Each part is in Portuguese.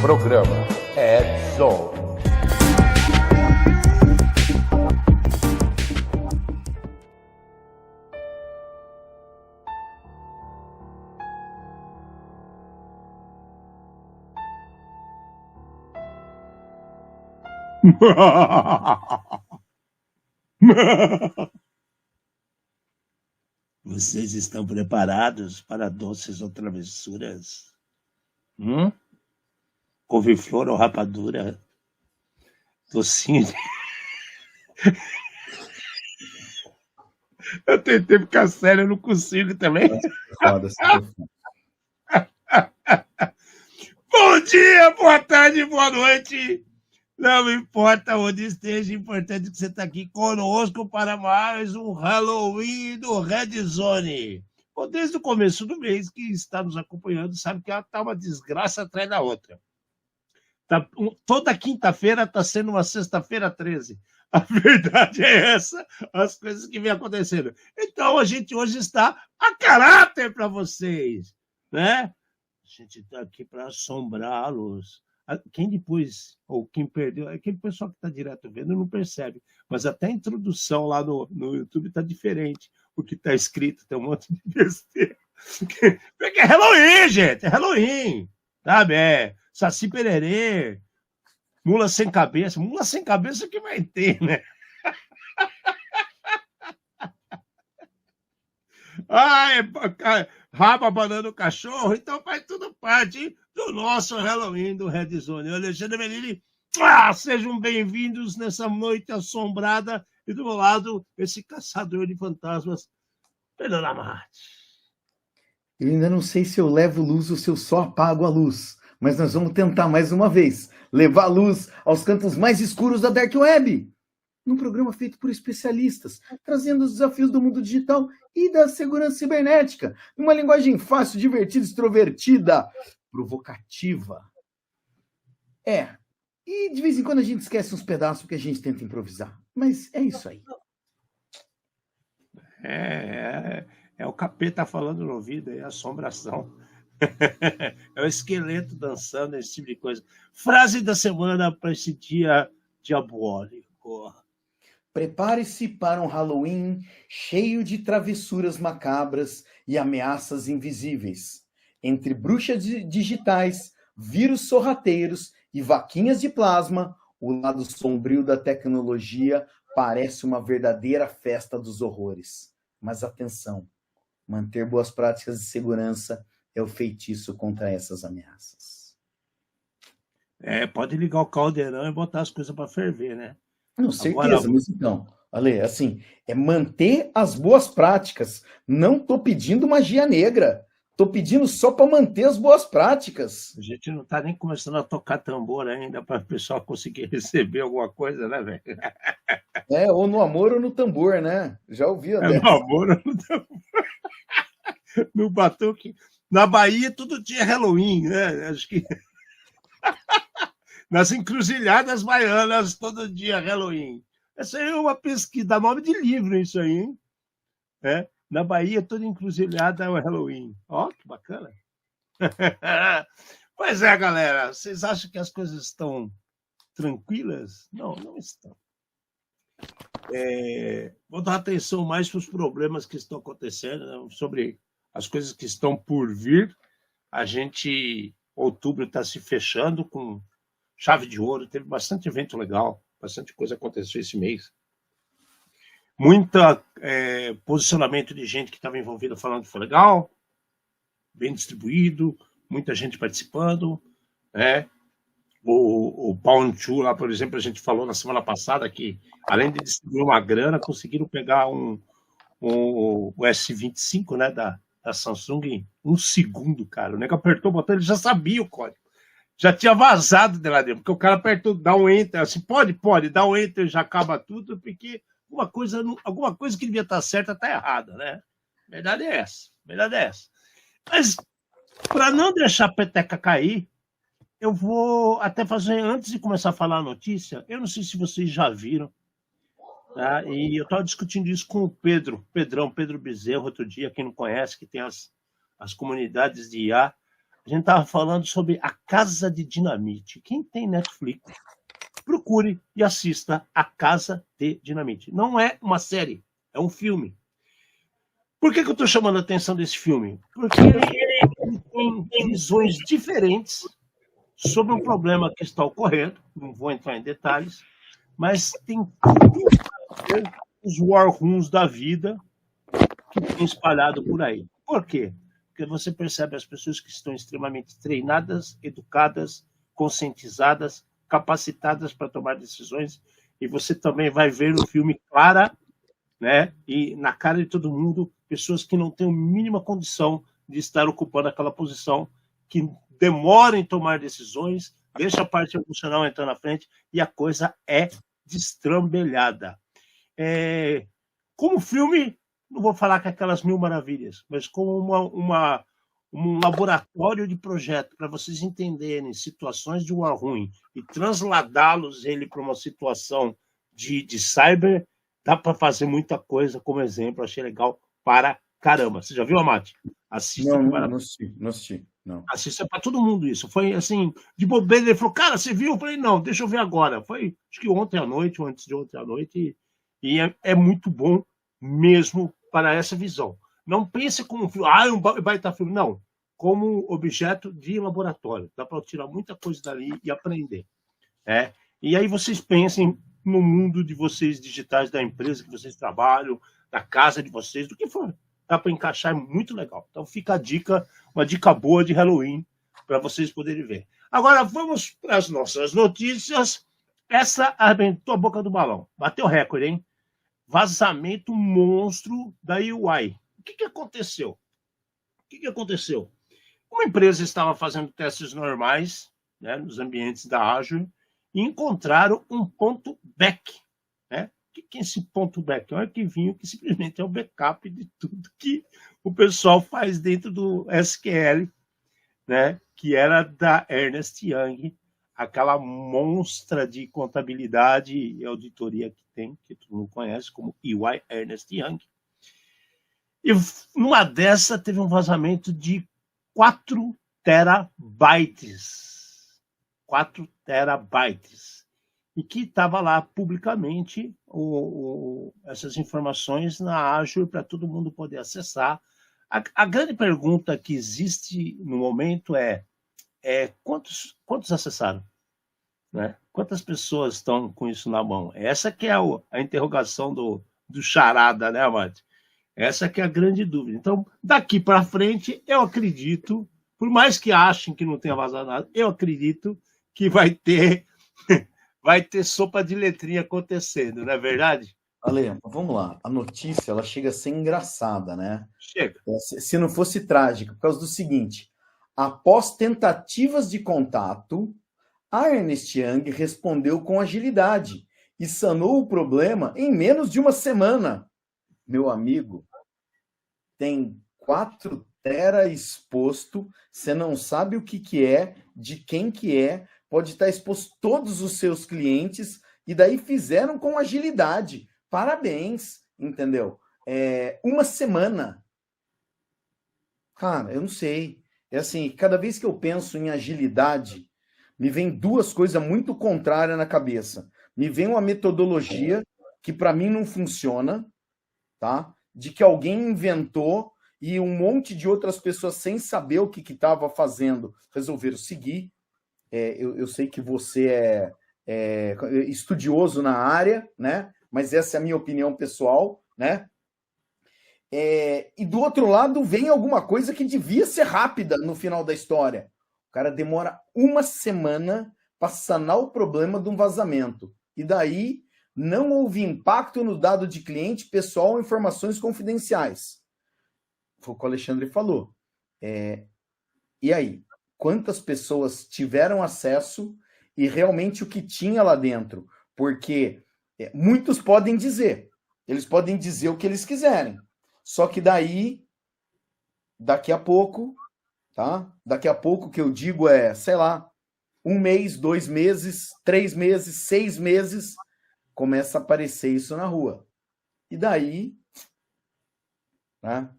Programa Red Zone. Vocês estão preparados para doces ou travessuras? Couve-flor ou rapadura? Docinho de... Eu tentei ficar sério, eu não consigo também. Foda-se. Bom dia, boa tarde, boa noite. Não importa onde esteja, é importante que você está aqui conosco para mais um Halloween do Red Zone. Bom, desde o começo do mês, que está nos acompanhando, sabe que está uma desgraça atrás da outra. Toda quinta-feira está sendo uma sexta-feira 13. A verdade é essa, as coisas que vêm acontecendo. Então, a gente hoje está a caráter para vocês, né? A gente está aqui para assombrá-los. Quem depois, ou quem perdeu, aquele pessoal que está direto vendo não percebe, mas até a introdução lá no YouTube está diferente. O que está escrito tem um monte de besteira. Porque é Halloween, gente, é Halloween, sabe? É Saci Pererê, mula sem cabeça que vai ter, né? Raba banando o cachorro, então faz tudo parte do nosso Halloween do Red Zone. Eu, Alexandre Menini, sejam bem-vindos nessa noite assombrada e do meu lado, esse caçador de fantasmas, Pedro Lamarte. Eu ainda não sei se eu levo luz ou se eu só apago a luz, mas nós vamos tentar mais uma vez levar a luz aos cantos mais escuros da Dark Web, num programa feito por especialistas, trazendo os desafios do mundo digital e da segurança cibernética, numa linguagem fácil, divertida, extrovertida, provocativa. E de vez em quando a gente esquece uns pedaços porque a gente tenta improvisar, mas é isso aí. É o capeta falando no ouvido, é a assombração. É o esqueleto dançando, esse tipo de coisa. Frase da semana para esse dia diabólico. Prepare-se para um Halloween cheio de travessuras macabras e ameaças invisíveis. Entre bruxas digitais, vírus sorrateiros e vaquinhas de plasma, o lado sombrio da tecnologia parece uma verdadeira festa dos horrores. Mas atenção, manter boas práticas de segurança é o feitiço contra essas ameaças. Pode ligar o caldeirão e botar as coisas para ferver, né? Não, certeza, mas então, Ale, assim, é manter as boas práticas. Não tô pedindo magia negra. Tô pedindo só para manter as boas práticas. A gente não tá nem começando a tocar tambor ainda para o pessoal conseguir receber alguma coisa, né, velho? Ou no amor ou no tambor, né? Já ouvi até. No amor ou no tambor. No batuque. Na Bahia, todo dia é Halloween, né? Acho que... Nas encruzilhadas baianas, todo dia Halloween. Essa aí é uma pesquisa, dá nome de livro isso aí, hein? Na Bahia, toda encruzilhada é o Halloween. Ó, que bacana. Pois é, galera. Vocês acham que as coisas estão tranquilas? Não, não estão. Vou dar atenção mais para os problemas que estão acontecendo, né? Sobre as coisas que estão por vir. Outubro está se fechando com chave de ouro, teve bastante evento legal, bastante coisa aconteceu esse mês. Muita posicionamento de gente que estava envolvida falando que foi legal, bem distribuído, muita gente participando, né? O Pound 2 lá, por exemplo, a gente falou na semana passada que, além de distribuir uma grana, conseguiram pegar o S25, né, da Samsung em 1 segundo, cara. O nego apertou o botão, ele já sabia o código. Já tinha vazado de lá dentro, porque o cara apertou, dá um enter, assim, pode, dá um enter, já acaba tudo, porque alguma coisa que devia estar certa está errada, né? Verdade é essa. Mas, para não deixar a peteca cair, eu vou até fazer, antes de começar a falar a notícia, eu não sei se vocês já viram, tá? E eu estava discutindo isso com o Pedro Bezerro, outro dia, quem não conhece, que tem as comunidades de IA. A gente estava falando sobre A Casa de Dinamite. Quem tem Netflix, procure e assista A Casa de Dinamite. Não é uma série, é um filme. Por que eu estou chamando a atenção desse filme? Porque ele tem visões diferentes sobre um problema que está ocorrendo, não vou entrar em detalhes, mas tem tudo a ver com os war rooms da vida que tem espalhado por aí. Por quê? Porque você percebe as pessoas que estão extremamente treinadas, educadas, conscientizadas, capacitadas para tomar decisões, e você também vai ver no filme clara, né, e na cara de todo mundo, pessoas que não têm a mínima condição de estar ocupando aquela posição, que demoram em tomar decisões, deixa a parte emocional entrar na frente, e a coisa é destrambelhada. Como filme, não vou falar com aquelas mil maravilhas, mas como um laboratório de projeto para vocês entenderem situações de war ruim e transladá-los ele para uma situação de cyber, dá para fazer muita coisa como exemplo. Achei legal para caramba. Você já viu, Amate? Assista. Não assisti. Não. Assista para todo mundo isso. Foi assim, de bobeira. Ele falou, cara, você viu? Eu falei, não, deixa eu ver agora. Foi, acho que ontem à noite, ou antes de ontem à noite. E é muito bom mesmo para essa visão. Não pense como um filme, um baita filme. Não. Como objeto de laboratório. Dá para tirar muita coisa dali e aprender. E aí vocês pensem no mundo de vocês digitais, da empresa que vocês trabalham, da casa de vocês, do que for. Dá para encaixar, é muito legal. Então fica a dica, uma dica boa de Halloween para vocês poderem ver. Agora vamos para as nossas notícias. Essa arrebentou a boca do balão. Bateu recorde, hein? Vazamento monstro da UI. O que aconteceu? Uma empresa estava fazendo testes normais, né, nos ambientes da Azure, e encontraram um ponto back. Né? O que é esse ponto back? É um arquivinho que simplesmente é o backup de tudo que o pessoal faz dentro do SQL, né? Que era da Ernst Young, aquela monstra de contabilidade e auditoria que tem, que todo mundo conhece como EY, Ernst Young. E numa dessa teve um vazamento de 4 terabytes. 4 terabytes. E que estava lá publicamente essas informações na Azure para todo mundo poder acessar. A grande pergunta que existe no momento é quantos acessaram? Né? Quantas pessoas estão com isso na mão? Essa que é a interrogação do charada, né, Amate? Essa que é a grande dúvida. Então, daqui para frente, eu acredito, por mais que achem que não tenha vazado nada, eu acredito que vai ter sopa de letrinha acontecendo, não é verdade? Ale, vamos lá. A notícia, ela chega a ser engraçada, né? Chega. Se não fosse trágica, por causa do seguinte: após tentativas de contato, a Ernst Young respondeu com agilidade e sanou o problema em menos de uma semana. Meu amigo, tem 4 tera exposto, você não sabe o que é, de quem que é, pode estar exposto todos os seus clientes, e daí fizeram com agilidade. Parabéns, entendeu? Uma semana. Cara, eu não sei. É assim, cada vez que eu penso em agilidade, me vem 2 coisas muito contrárias na cabeça. Me vem uma metodologia que para mim não funciona, tá? De que alguém inventou e um monte de outras pessoas, sem saber o que estava fazendo, resolveram seguir. Eu sei que você é estudioso na área, né? Mas essa é a minha opinião pessoal, né? E do outro lado vem alguma coisa que devia ser rápida no final da história. O cara demora uma semana para sanar o problema de um vazamento. E daí não houve impacto no dado de cliente, pessoal ou informações confidenciais. Foi o que o Alexandre falou. E aí? Quantas pessoas tiveram acesso e realmente o que tinha lá dentro? Porque muitos podem dizer. Eles podem dizer o que eles quiserem. Só que daí, daqui a pouco, tá? Daqui a pouco que eu digo sei lá, 1 mês, 2 meses, 3 meses, 6 meses, começa a aparecer isso na rua. E daí, né?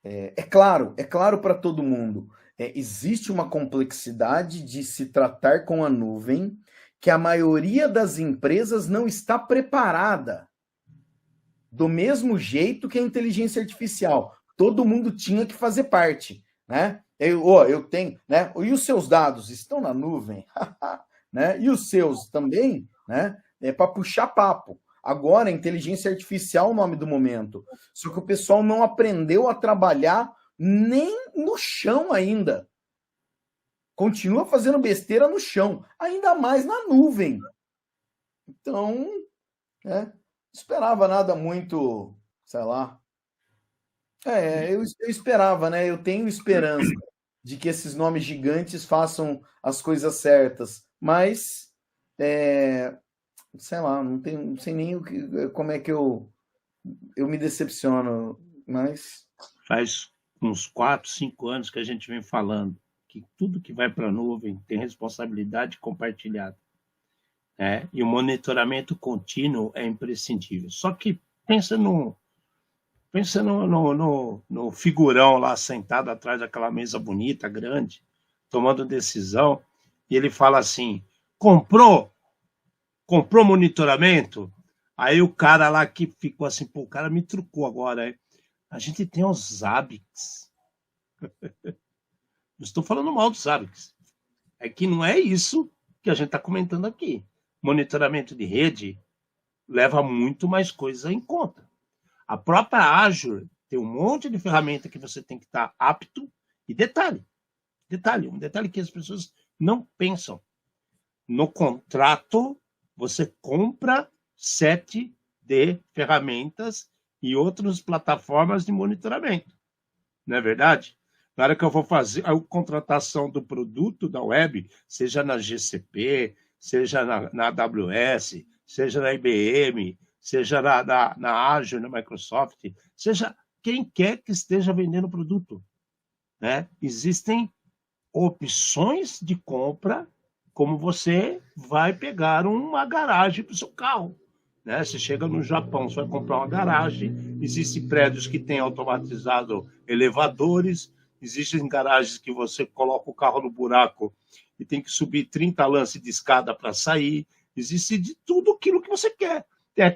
É claro para todo mundo. existe uma complexidade de se tratar com a nuvem que a maioria das empresas não está preparada. Do mesmo jeito que a inteligência artificial. Todo mundo tinha que fazer parte, né? Eu tenho, né? E os seus dados estão na nuvem, né? E os seus também, né? É para puxar papo. Agora, inteligência artificial é o nome do momento. Só que o pessoal não aprendeu a trabalhar nem no chão ainda. Continua fazendo besteira no chão, ainda mais na nuvem. Então, não esperava nada muito, sei lá. Eu esperava, né? Eu tenho esperança de que esses nomes gigantes façam as coisas certas, mas sei lá, não sei nem como é que eu me decepciono, mas... Faz uns 4, 5 anos que a gente vem falando que tudo que vai para a nuvem tem responsabilidade compartilhada. E o monitoramento contínuo é imprescindível. Só que pensa no figurão lá sentado atrás daquela mesa bonita, grande, tomando decisão, e ele fala assim, comprou monitoramento? Aí o cara lá que ficou assim, pô, o cara me trucou agora. A gente tem os Zabbix. Não estou falando mal dos Zabbix. É que não é isso que a gente está comentando aqui. Monitoramento de rede leva muito mais coisa em conta. A própria Azure tem um monte de ferramenta que você tem que estar apto. E um detalhe que as pessoas não pensam. No contrato, você compra 7 de ferramentas e outras plataformas de monitoramento. Não é verdade? Na hora que eu vou fazer a contratação do produto da web, seja na GCP, seja na AWS, seja na IBM, seja na Azure, na Microsoft, seja quem quer que esteja vendendo produto, né? Existem opções de compra, como você vai pegar uma garagem para o seu carro, né? Você chega no Japão, você vai comprar uma garagem, existem prédios que têm automatizado elevadores, existem garagens que você coloca o carro no buraco e tem que subir 30 lances de escada para sair, existe de tudo aquilo que você quer.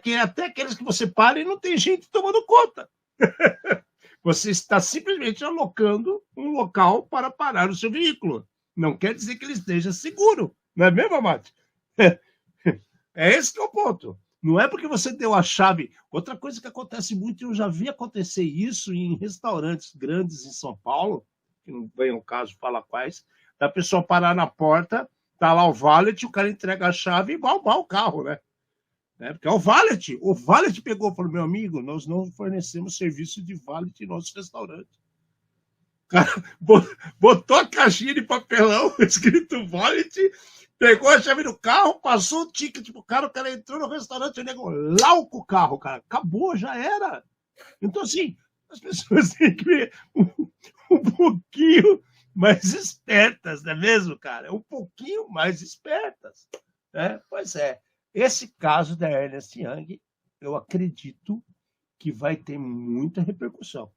Tem até aqueles que você para e não tem gente tomando conta. Você está simplesmente alocando um local para parar o seu veículo. Não quer dizer que ele esteja seguro. Não é mesmo, Amate? Esse que é o ponto. Não é porque você deu a chave. Outra coisa que acontece muito, eu já vi acontecer isso em restaurantes grandes em São Paulo, que não vem ao caso falar quais, da pessoa parar na porta, tá lá o valet, o cara entrega a chave e vai o carro, né? Porque é o valet. O valet pegou e falou, meu amigo, nós não fornecemos serviço de valet em nosso restaurante. O cara botou a caixinha de papelão escrito valet, pegou a chave do carro, passou o ticket pro cara, o cara entrou no restaurante e negou lá o carro, cara. Acabou, já era. Então, assim, as pessoas têm que ver um pouquinho mais espertas, não é mesmo, cara? Um pouquinho mais espertas. Pois é. Esse caso da Ernst Young, eu acredito que vai ter muita repercussão.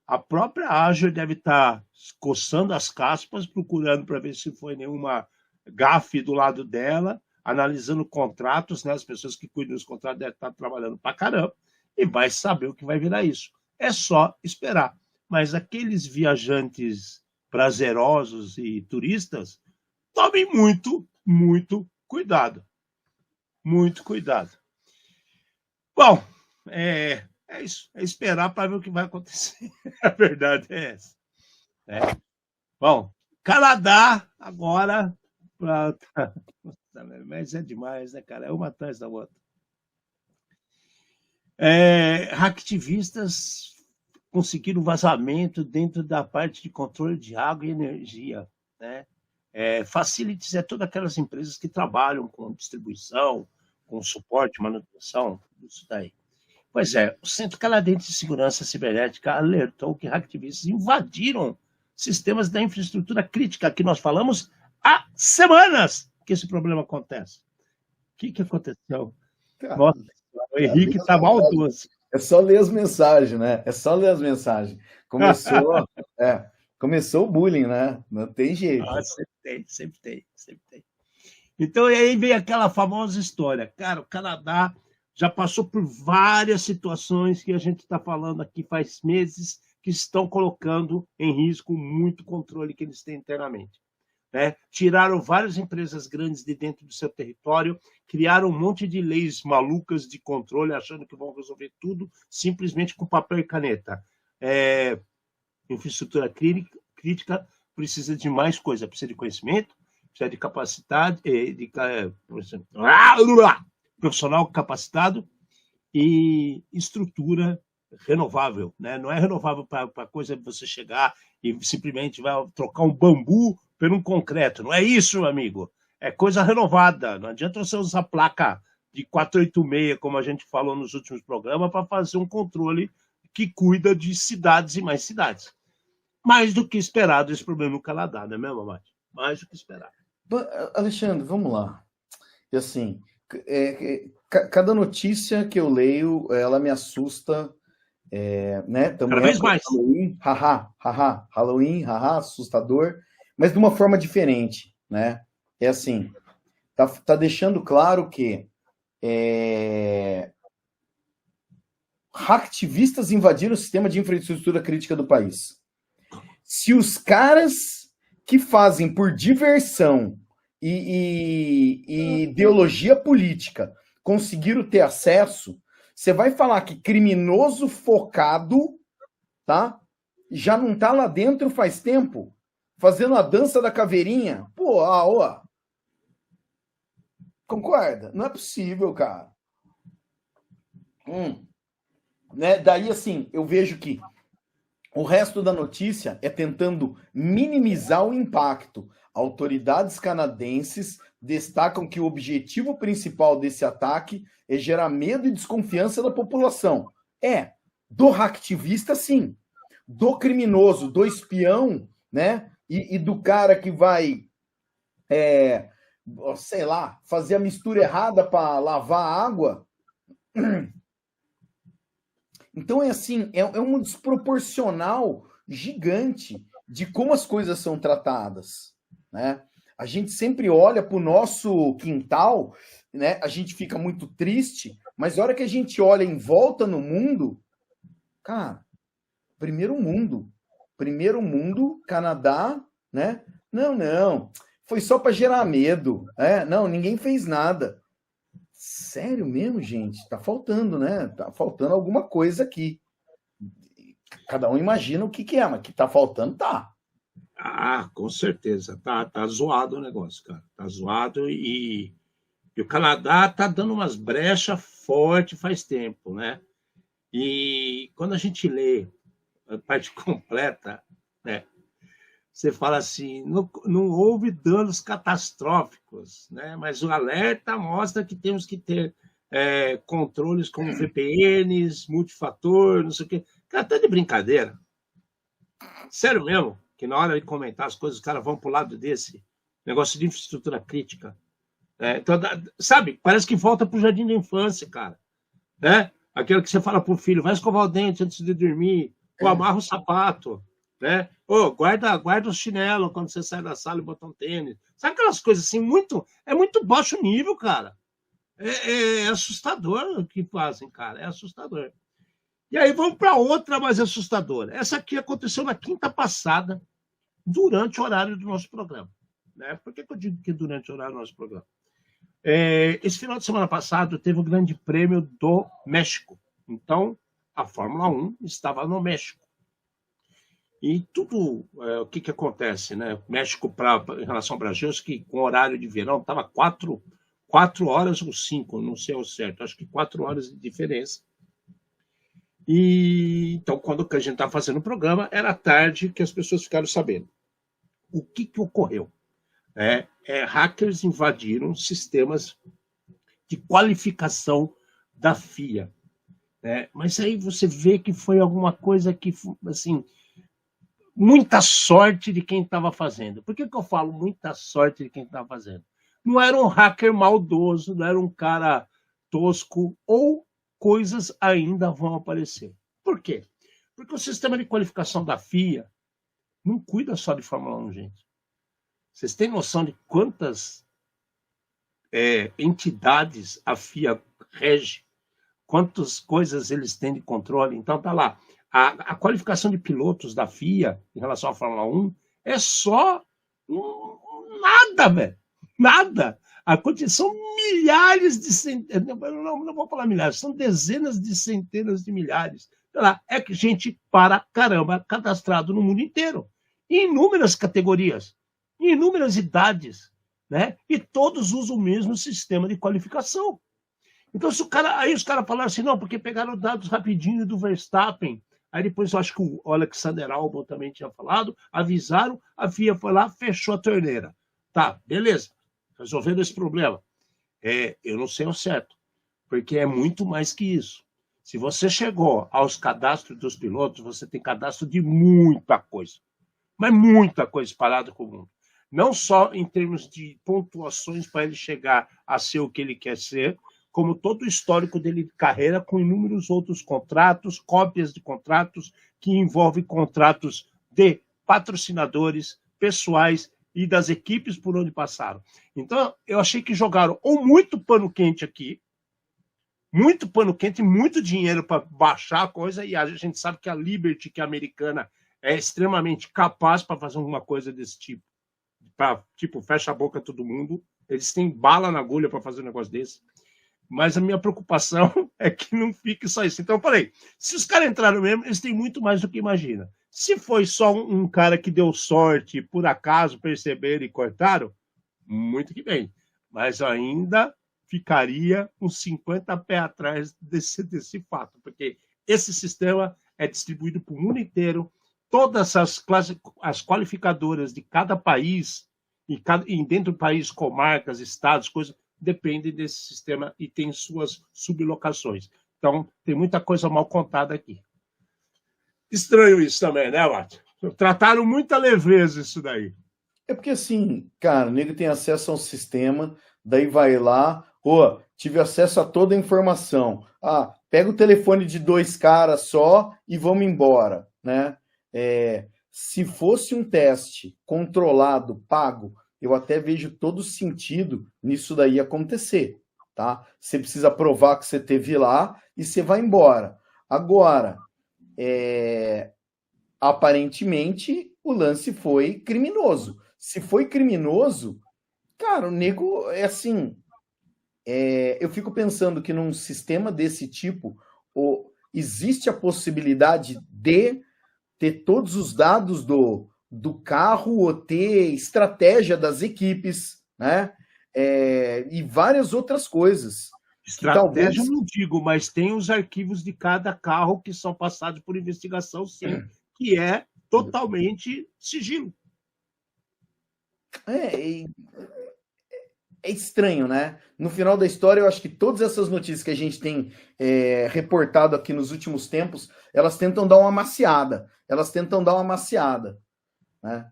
A própria Azure deve estar coçando as caspas, procurando para ver se foi nenhuma gafe do lado dela, analisando contratos, né? As pessoas que cuidam dos contratos devem estar trabalhando para caramba, e vai saber o que vai virar isso. É só esperar. Mas aqueles viajantes prazerosos e turistas, tomem muito, muito cuidado. Muito cuidado. Bom, é isso. É esperar para ver o que vai acontecer. A verdade é essa. Bom, Canadá agora... Mas é demais, né, cara? É uma atrás da outra. Hacktivistas conseguiram vazamento dentro da parte de controle de água e energia, né? Facilities é todas aquelas empresas que trabalham com distribuição, com suporte, manutenção, isso daí. Pois é, o Centro Canadense de Segurança Cibernética alertou que hacktivistas invadiram sistemas da infraestrutura crítica, que nós falamos há semanas que esse problema acontece. O que aconteceu? Nossa, o Henrique está maldoso. É só ler as mensagens, né? É só ler as mensagens. Começou... Começou o bullying, né? Não tem jeito. Ah, sempre tem, sempre tem, sempre tem. Então, e aí vem aquela famosa história. Cara, o Canadá já passou por várias situações que a gente está falando aqui faz meses que estão colocando em risco muito controle que eles têm internamente. Né? Tiraram várias empresas grandes de dentro do seu território, criaram um monte de leis malucas de controle, achando que vão resolver tudo simplesmente com papel e caneta. Infraestrutura crítica precisa de mais coisa, precisa de conhecimento, precisa de capacidade, profissional capacitado e estrutura renovável, né? Não é renovável para coisa de você chegar e simplesmente vai trocar um bambu por um concreto. Não é isso, amigo. É coisa renovada. Não adianta você usar placa de 486, como a gente falou nos últimos programas, para fazer um controle que cuida de cidades e mais cidades. Mais do que esperado esse problema no Canadá, não é mesmo, Mate? Mais do que esperado. Alexandre, vamos lá. E assim, cada notícia que eu leio, ela me assusta, né? Cada vez mais. Halloween, Halloween, assustador, mas de uma forma diferente, né? É assim, tá deixando claro que hacktivistas invadiram o sistema de infraestrutura crítica do país. Se os caras que fazem por diversão e ideologia política conseguiram ter acesso, você vai falar que criminoso focado, tá? Já não tá lá dentro faz tempo, fazendo a dança da caveirinha? Pô, concorda? Não é possível, cara. Né? Daí, assim, eu vejo que o resto da notícia é tentando minimizar o impacto. Autoridades canadenses destacam que o objetivo principal desse ataque é gerar medo e desconfiança da população. Do hacktivista, sim. Do criminoso, do espião, né? E do cara que vai, sei lá, fazer a mistura errada para lavar a água. Então, assim, é um desproporcional gigante de como as coisas são tratadas, né? A gente sempre olha para o nosso quintal, né? A gente fica muito triste, mas a hora que a gente olha em volta no mundo, cara, primeiro mundo, Canadá, né? Não, foi só para gerar medo, né? Não, ninguém fez nada. Sério mesmo, gente? Tá faltando, né? Tá faltando alguma coisa aqui. Cada um imagina o que é, mas que tá faltando, tá. Com certeza. Tá zoado o negócio, cara. Tá zoado e o Canadá tá dando umas brechas fortes faz tempo, né? E quando a gente lê a parte completa, né? Você fala assim, não houve danos catastróficos, né? Mas o alerta mostra que temos que ter controles como VPNs, multifator, não sei o quê. Cara, tá de brincadeira. Sério mesmo, que na hora de comentar as coisas, os caras vão pro lado desse negócio de infraestrutura crítica. Então, sabe, parece que volta pro jardim da infância, cara. Né? Aquilo que você fala pro filho, vai escovar o dente antes de dormir, amarra o sapato. Né? Guarda o chinelo quando você sai da sala e bota um tênis. Sabe aquelas coisas assim, muito baixo nível, cara. É assustador o que fazem, cara. É assustador. E aí vamos para outra mais assustadora. Essa aqui aconteceu na quinta passada, durante o horário do nosso programa. Né? Por que eu digo que durante o horário do nosso programa? Esse final de semana passado teve o Grande Prêmio do México. Então, a Fórmula 1 estava no México. E tudo, o que acontece, né? México, em relação ao Brasil, acho que com horário de verão estava 4 horas ou 5, não sei ao certo, acho que 4 horas de diferença. E então, quando a gente estava fazendo o programa, era tarde que as pessoas ficaram sabendo. O que ocorreu? Hackers invadiram sistemas de qualificação da FIA. Mas aí você vê que foi alguma coisa que, assim, muita sorte de quem estava fazendo. Por que eu falo muita sorte de quem estava fazendo? Não era um hacker maldoso, não era um cara tosco, ou coisas ainda vão aparecer. Por quê? Porque o sistema de qualificação da FIA não cuida só de Fórmula 1, gente. Vocês têm noção de quantas entidades a FIA rege? Quantas coisas eles têm de controle? Então tá lá. A qualificação de pilotos da FIA em relação à Fórmula 1 é só nada, velho. Nada. São milhares de centenas, não vou falar milhares, são dezenas de centenas de milhares. Lá, é gente para caramba cadastrado no mundo inteiro, em inúmeras categorias, em inúmeras idades, né? E todos usam o mesmo sistema de qualificação. Então, aí os caras falaram assim, não, porque pegaram dados rapidinho do Verstappen. Aí depois eu acho que o Alexander Albon também tinha falado, avisaram, a FIA foi lá, fechou a torneira. Tá, beleza, resolvendo esse problema. Eu não sei ao certo, porque é muito mais que isso. Se você chegou aos cadastros dos pilotos, você tem cadastro de muita coisa, mas muita coisa espalhada com o mundo. Não só em termos de pontuações para ele chegar a ser o que ele quer ser, como todo o histórico dele de carreira com inúmeros outros contratos, cópias de contratos, que envolvem contratos de patrocinadores, pessoais e das equipes por onde passaram. Então, eu achei que jogaram ou muito pano quente aqui, muito pano quente, muito dinheiro para baixar a coisa, e a gente sabe que a Liberty, que é americana, é extremamente capaz para fazer alguma coisa desse tipo. Tipo, fecha a boca todo mundo, eles têm bala na agulha para fazer um negócio desse. Mas a minha preocupação é que não fique só isso. Então eu falei, se os caras entraram mesmo, eles têm muito mais do que imagina. Se foi só um cara que deu sorte, por acaso perceberam e cortaram, muito que bem. Mas ainda ficaria uns 50 pés atrás desse fato, porque esse sistema é distribuído para o mundo inteiro, todas as qualificadoras de cada país, e dentro do país, comarcas, estados, coisas, dependem desse sistema e tem suas sublocações. Então, tem muita coisa mal contada aqui. Estranho isso também, né, Watt? Trataram muita leveza isso daí. É porque assim, cara, o nego tem acesso ao sistema, daí vai lá, tive acesso a toda a informação. Pega o telefone de 2 caras só e vamos embora, né? Se fosse um teste controlado, pago, eu até vejo todo sentido nisso daí acontecer, tá? Você precisa provar que você esteve lá e você vai embora. Agora, aparentemente, o lance foi criminoso. Se foi criminoso, cara, o nego é assim... eu fico pensando que num sistema desse tipo, existe a possibilidade de ter todos os dados do carro, ou ter estratégia das equipes, né? E várias outras coisas. Estratégia eu não digo, mas tem os arquivos de cada carro que são passados por investigação, sim, que é totalmente sigilo. É estranho, né? No final da história, eu acho que todas essas notícias que a gente tem reportado aqui nos últimos tempos, elas tentam dar uma maciada. Né?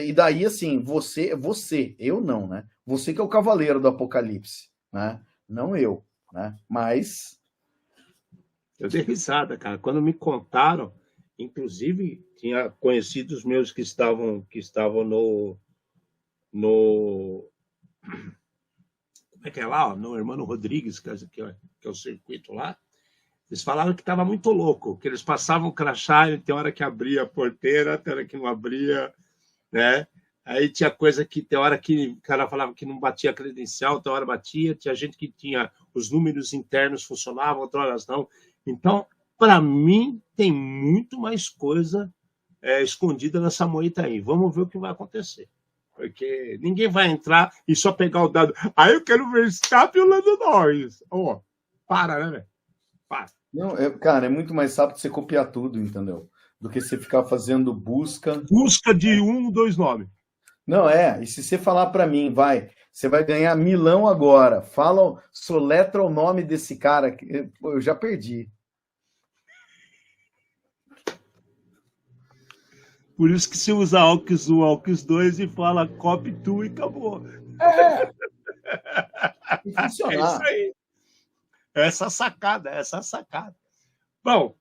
E daí, assim, você, eu não, né? Você que é o cavaleiro do apocalipse, né? Não eu, né? Mas... Eu dei risada, cara. Quando me contaram, inclusive, tinha conhecidos meus que estavam no como é que é lá? No Hermano Rodrigues, que é o circuito lá. Eles falavam que estava muito louco, que eles passavam crachá e tem hora que abria a porteira, tem hora que não abria, né? Aí tinha coisa que tem hora que o cara falava que não batia credencial, outra hora batia, tinha gente que tinha os números internos funcionavam, outra hora não. Então, para mim, tem muito mais coisa escondida nessa moita aí. Vamos ver o que vai acontecer. Porque ninguém vai entrar e só pegar o dado. Aí eu quero ver Verstappen e o Lando Norris. Para, né, velho? Para. Não, cara, é muito mais rápido você copiar tudo, entendeu? Do que você ficar fazendo busca. Busca de 1, 2 nomes. Não, e se você falar para mim, você vai ganhar milão agora. Soletra o nome desse cara. Eu já perdi. Por isso que você usa AUX 1, AUX 2 e fala copy tu e acabou. Funcionar. É isso aí. Essa sacada. Bom,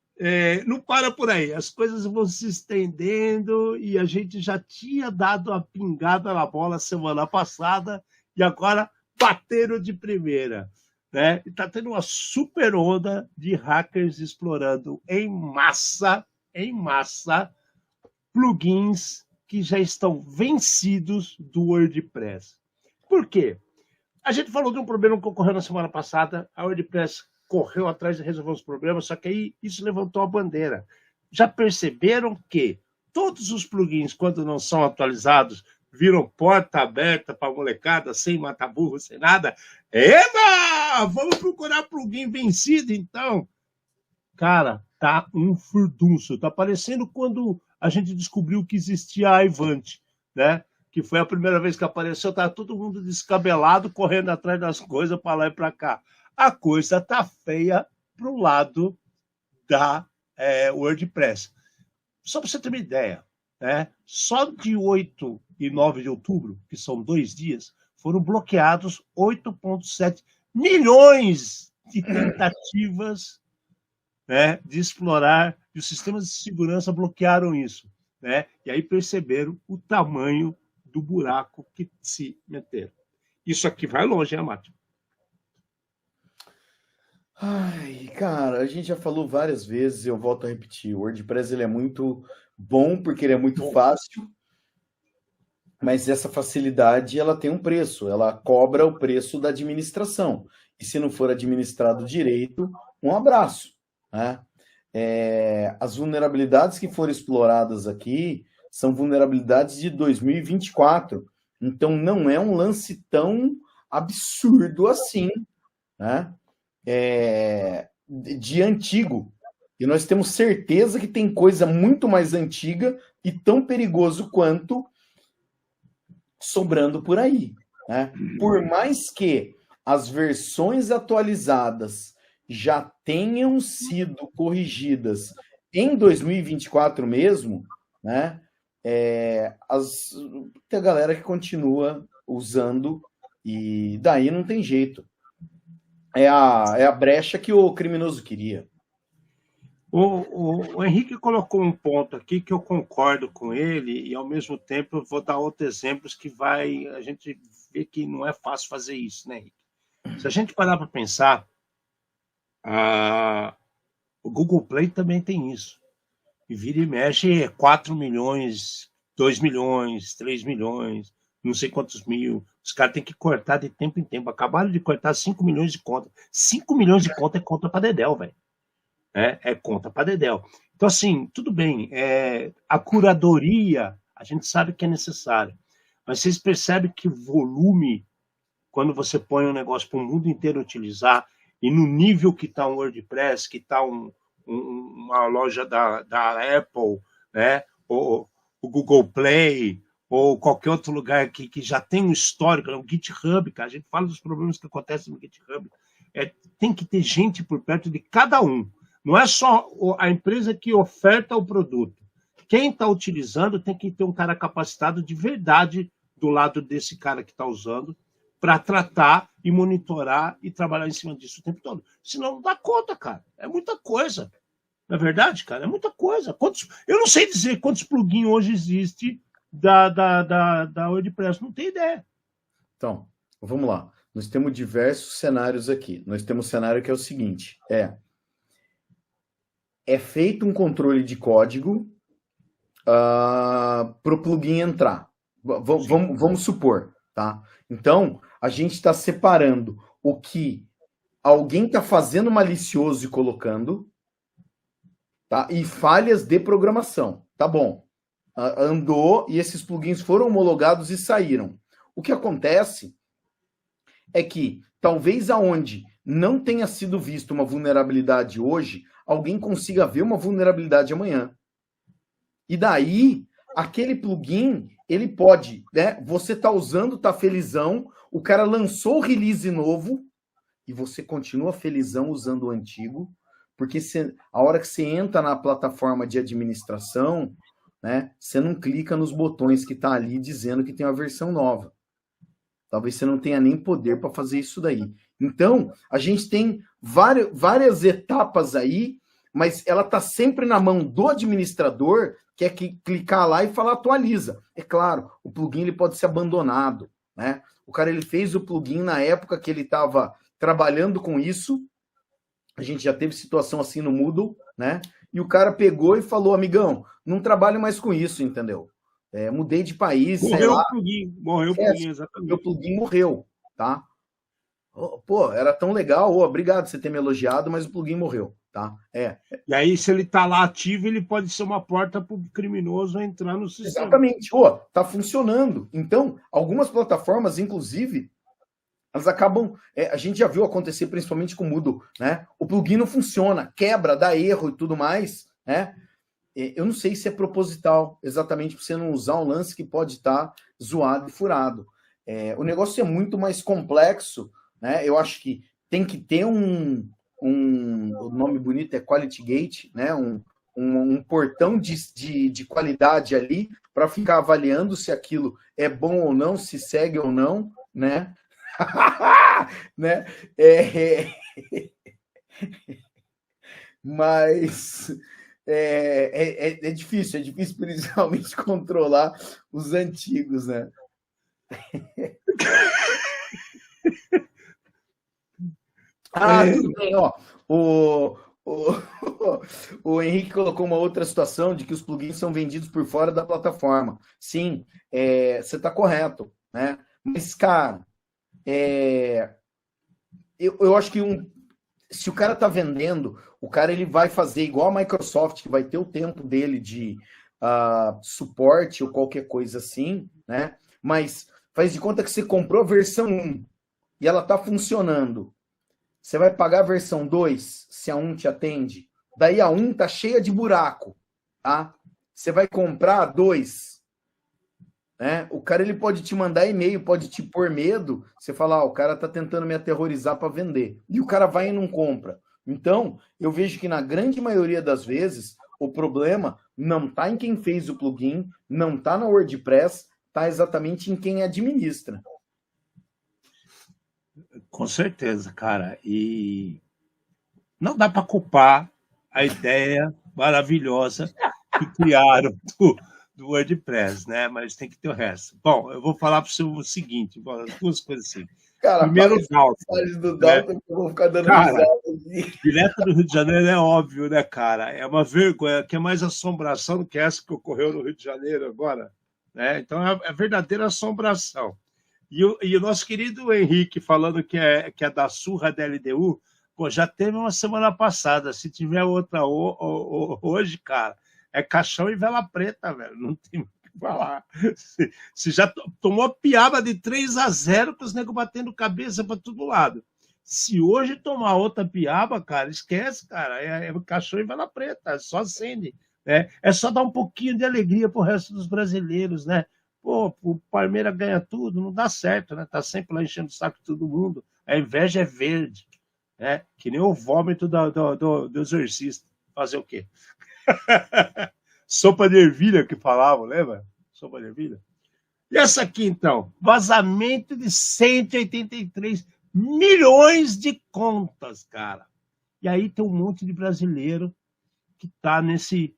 Não para por aí, as coisas vão se estendendo e a gente já tinha dado a pingada na bola semana passada e agora bateram de primeira, né? E está tendo uma super onda de hackers explorando em massa, plugins que já estão vencidos do WordPress. Por quê? A gente falou de um problema que ocorreu na semana passada, a WordPress correu atrás de resolver os problemas, só que aí isso levantou a bandeira. Já perceberam que todos os plugins, quando não são atualizados, viram porta aberta para a molecada, sem matar burro, sem nada? Eba! Vamos procurar plugin vencido, então? Cara, tá um furdunço. Tá parecendo quando a gente descobriu que existia a Ivanti, né? Que foi a primeira vez que apareceu, tá todo mundo descabelado, correndo atrás das coisas para lá e para cá. A coisa tá feia pro lado da WordPress. Só para você ter uma ideia, né? Só de 8 e 9 de outubro, que são 2 dias, foram bloqueados 8,7 milhões de tentativas, né, de explorar, e os sistemas de segurança bloquearam isso, né? E aí perceberam o tamanho do buraco que se meteram. Isso aqui vai longe, hein, Márcio? Ai, cara, a gente já falou várias vezes, eu volto a repetir, o WordPress ele é muito bom porque ele é muito fácil, mas essa facilidade ela tem um preço, ela cobra o preço da administração. E se não for administrado direito, um abraço, né? As vulnerabilidades que foram exploradas aqui são vulnerabilidades de 2024, então não é um lance tão absurdo assim, né? De antigo. E nós temos certeza que tem coisa muito mais antiga e tão perigoso quanto sobrando por aí, né? Por mais que as versões atualizadas já tenham sido corrigidas em 2024 mesmo, né? Tem a galera que continua usando e daí não tem jeito. É a brecha que o criminoso queria. O Henrique colocou um ponto aqui que eu concordo com ele e, ao mesmo tempo, eu vou dar outros exemplos que a gente vê que não é fácil fazer isso, né, Henrique? Se a gente parar para pensar, o Google Play também tem isso. E vira e mexe 4 milhões, 2 milhões, 3 milhões, não sei quantos mil. Os caras têm que cortar de tempo em tempo. Acabaram de cortar 5 milhões de conta. 5 milhões de conta é conta para Dedéu, velho. É conta para Dedéu. Então, assim, tudo bem. A curadoria, a gente sabe que é necessária. Mas vocês percebem que o volume, quando você põe um negócio para o mundo inteiro utilizar, e no nível que está um WordPress, que está uma loja da Apple, né? O Google Play, ou qualquer outro lugar que já tem um histórico, o GitHub, cara, a gente fala dos problemas que acontecem no GitHub, tem que ter gente por perto de cada um. Não é só a empresa que oferta o produto. Quem está utilizando tem que ter um cara capacitado de verdade do lado desse cara que está usando para tratar e monitorar e trabalhar em cima disso o tempo todo. Senão não dá conta, cara. É muita coisa. Não é verdade, cara? É muita coisa. Eu não sei dizer quantos plugins hoje existem da WordPress. Não tenho ideia. Então, vamos lá. Nós temos diversos cenários aqui. Nós temos um cenário que é o seguinte. É feito um controle de código para o plugin entrar. Vamos supor, tá? Então, a gente está separando o que alguém está fazendo malicioso e colocando, tá? E falhas de programação. Tá bom. Andou e esses plugins foram homologados e saíram. O que acontece é que talvez aonde não tenha sido visto uma vulnerabilidade hoje, alguém consiga ver uma vulnerabilidade amanhã. E daí, aquele plugin, ele pode, né? Você está usando, está felizão, o cara lançou o release novo e você continua felizão usando o antigo, porque a hora que você entra na plataforma de administração, né, você não clica nos botões que está ali dizendo que tem uma versão nova. Talvez você não tenha nem poder para fazer isso daí. Então, a gente tem várias etapas aí, mas ela está sempre na mão do administrador, que é que clicar lá e falar atualiza. É claro, o plugin ele pode ser abandonado, né? O cara ele fez o plugin na época que ele estava trabalhando com isso. A gente já teve situação assim no Moodle, né? E o cara pegou e falou, amigão, não trabalho mais com isso, entendeu? Mudei de país, sei Morreu lá. o plugin, morreu o plugin, exatamente. Meu plugin morreu, tá? Pô, era tão legal, obrigado por você ter me elogiado, mas o plugin morreu, tá? E aí, se ele tá lá ativo, ele pode ser uma porta para o criminoso entrar no sistema. Exatamente, tá funcionando. Então, algumas plataformas, inclusive, elas acabam. A gente já viu acontecer principalmente com o Moodle, né? O plugin não funciona, quebra, dá erro e tudo mais, né? Eu não sei se é proposital, exatamente para você não usar um lance que pode estar zoado e furado. O negócio é muito mais complexo, né? Eu acho que tem que ter o nome bonito é Quality Gate, né? Um portão de qualidade ali para ficar avaliando se aquilo é bom ou não, se segue ou não, né? Né? Mas é difícil principalmente controlar os antigos, né? Tudo bem, ó. O Henrique colocou uma outra situação de que os plugins são vendidos por fora da plataforma. Sim, você está correto, né? Mas, cara, eu acho que se o cara está vendendo, o cara ele vai fazer igual a Microsoft, que vai ter o tempo dele de suporte ou qualquer coisa assim, né? Mas faz de conta que você comprou a versão 1 e ela está funcionando. Você vai pagar a versão 2 se a 1 te atende. Daí a 1 tá cheia de buraco, tá? Você vai comprar a 2, né? O cara ele pode te mandar e-mail, pode te pôr medo. Você fala, o cara tá tentando me aterrorizar para vender. E o cara vai e não compra. Então, eu vejo que na grande maioria das vezes, o problema não tá em quem fez o plugin, não tá na WordPress, tá exatamente em quem administra. Com certeza, cara. E não dá para culpar a ideia maravilhosa que criaram do WordPress, né? Mas tem que ter o resto. Bom, eu vou falar para você o seguinte, duas coisas assim. Cara, primeiro, do Dalton, né? Eu vou ficar dando risada aqui. Direto do Rio de Janeiro é óbvio, né, cara? É uma vergonha, que é mais assombração do que essa que ocorreu no Rio de Janeiro agora, né? Então é verdadeira assombração. E o nosso querido Henrique falando que é da surra da LDU, pô, já teve uma semana passada. Se tiver outra hoje, cara, é caixão e vela preta, velho. Não tem o que falar. Você já tomou piaba de 3-0 com os negros batendo cabeça para todo lado. Se hoje tomar outra piaba, cara, esquece, cara. É caixão e vela preta, é só acende. Né? É só dar um pouquinho de alegria pro resto dos brasileiros, né? Pô, o Palmeiras ganha tudo, não dá certo, né? Tá sempre lá enchendo o saco de todo mundo. A inveja é verde, né? Que nem o vômito do exorcista. Fazer o quê? Sopa de ervilha que falavam, lembra? Sopa de ervilha. E essa aqui, então? Vazamento de 183 milhões de contas, cara. E aí tem um monte de brasileiro que tá nesse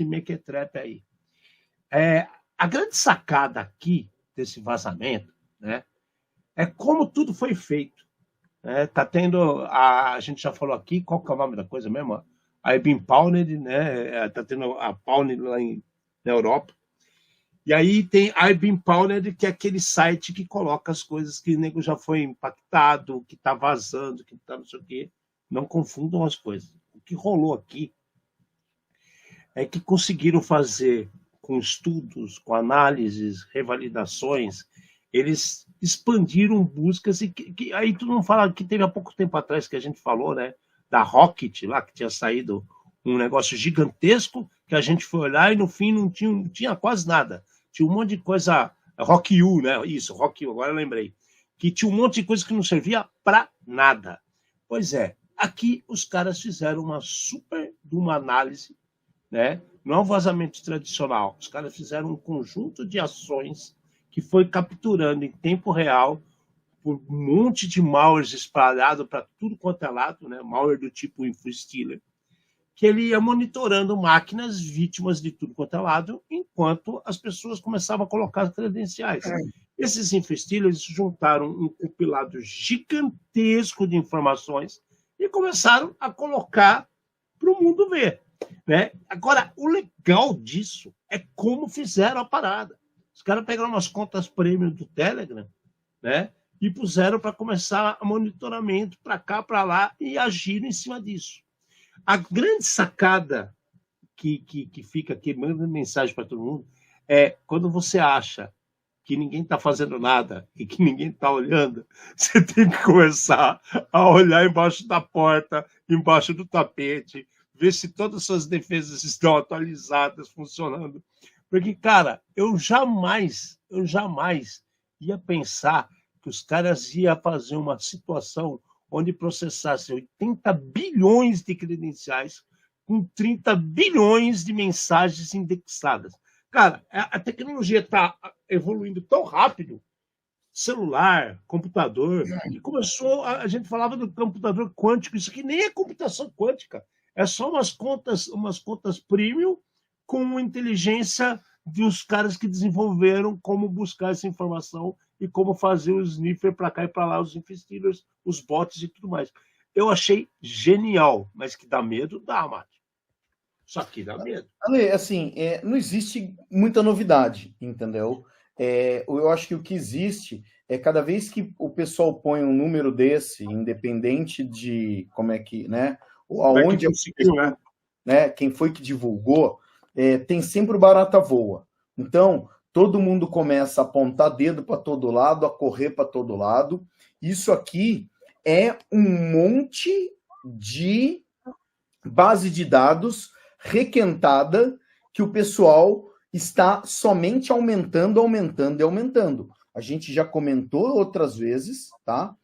mequetrefe aí. A grande sacada aqui desse vazamento, né, é como tudo foi feito. Tá tendo, a gente já falou aqui, qual que é o nome da coisa mesmo? A IBM Pounded, né? Tá tendo a Pounded lá na Europa. E aí tem a IBM Pounded, que é aquele site que coloca as coisas que o nego já foi impactado, que tá vazando, que tá não sei o quê. Não confundam as coisas. O que rolou aqui é que conseguiram fazer com estudos, com análises, revalidações, eles expandiram buscas e que aí tu não fala que teve há pouco tempo atrás que a gente falou, né, da Rocket lá, que tinha saído um negócio gigantesco, que a gente foi olhar e no fim não tinha quase nada. Tinha um monte de coisa, Rock U, né? Isso, Rock U, agora eu lembrei. Que tinha um monte de coisa que não servia para nada. Pois é, aqui os caras fizeram uma análise, né? Não é um vazamento tradicional. Os caras fizeram um conjunto de ações que foi capturando em tempo real por um monte de malwares espalhado para tudo quanto é lado, né? Malware do tipo InfoStealer, que ele ia monitorando máquinas vítimas de tudo quanto é lado, enquanto as pessoas começavam a colocar as credenciais. Esses investidores juntaram um compilado gigantesco de informações e começaram a colocar para o mundo ver. Né? Agora, o legal disso é como fizeram a parada. Os caras pegaram umas contas premium do Telegram, né? E puseram para começar a monitoramento para cá, para lá, e agiram em cima disso. A grande sacada que fica aqui, manda mensagem para todo mundo, é quando você acha que ninguém está fazendo nada e que ninguém está olhando, você tem que começar a olhar embaixo da porta, embaixo do tapete, ver se todas as suas defesas estão atualizadas, funcionando. Porque, cara, eu jamais ia pensar que os caras iam fazer uma situação onde processasse 80 bilhões de credenciais com 30 bilhões de mensagens indexadas. Cara, a tecnologia está evoluindo tão rápido, celular, computador, e começou, a gente falava do computador quântico, isso aqui nem é computação quântica, é só umas contas premium com inteligência dos caras que desenvolveram como buscar essa informação e como fazer o sniffer para cá e para lá, os investidores, os bots e tudo mais. Eu achei genial, mas que dá medo, dá, Mate. Só que dá medo. Ale, assim, não existe muita novidade, entendeu? Eu acho que o que existe é cada vez que o pessoal põe um número desse, independente de como é que, né? Ou aonde né? Quem foi que divulgou, tem sempre o barata voa. Então, todo mundo começa a apontar dedo para todo lado, a correr para todo lado. Isso aqui é um monte de base de dados requentada que o pessoal está somente aumentando. A gente já comentou outras vezes, tá?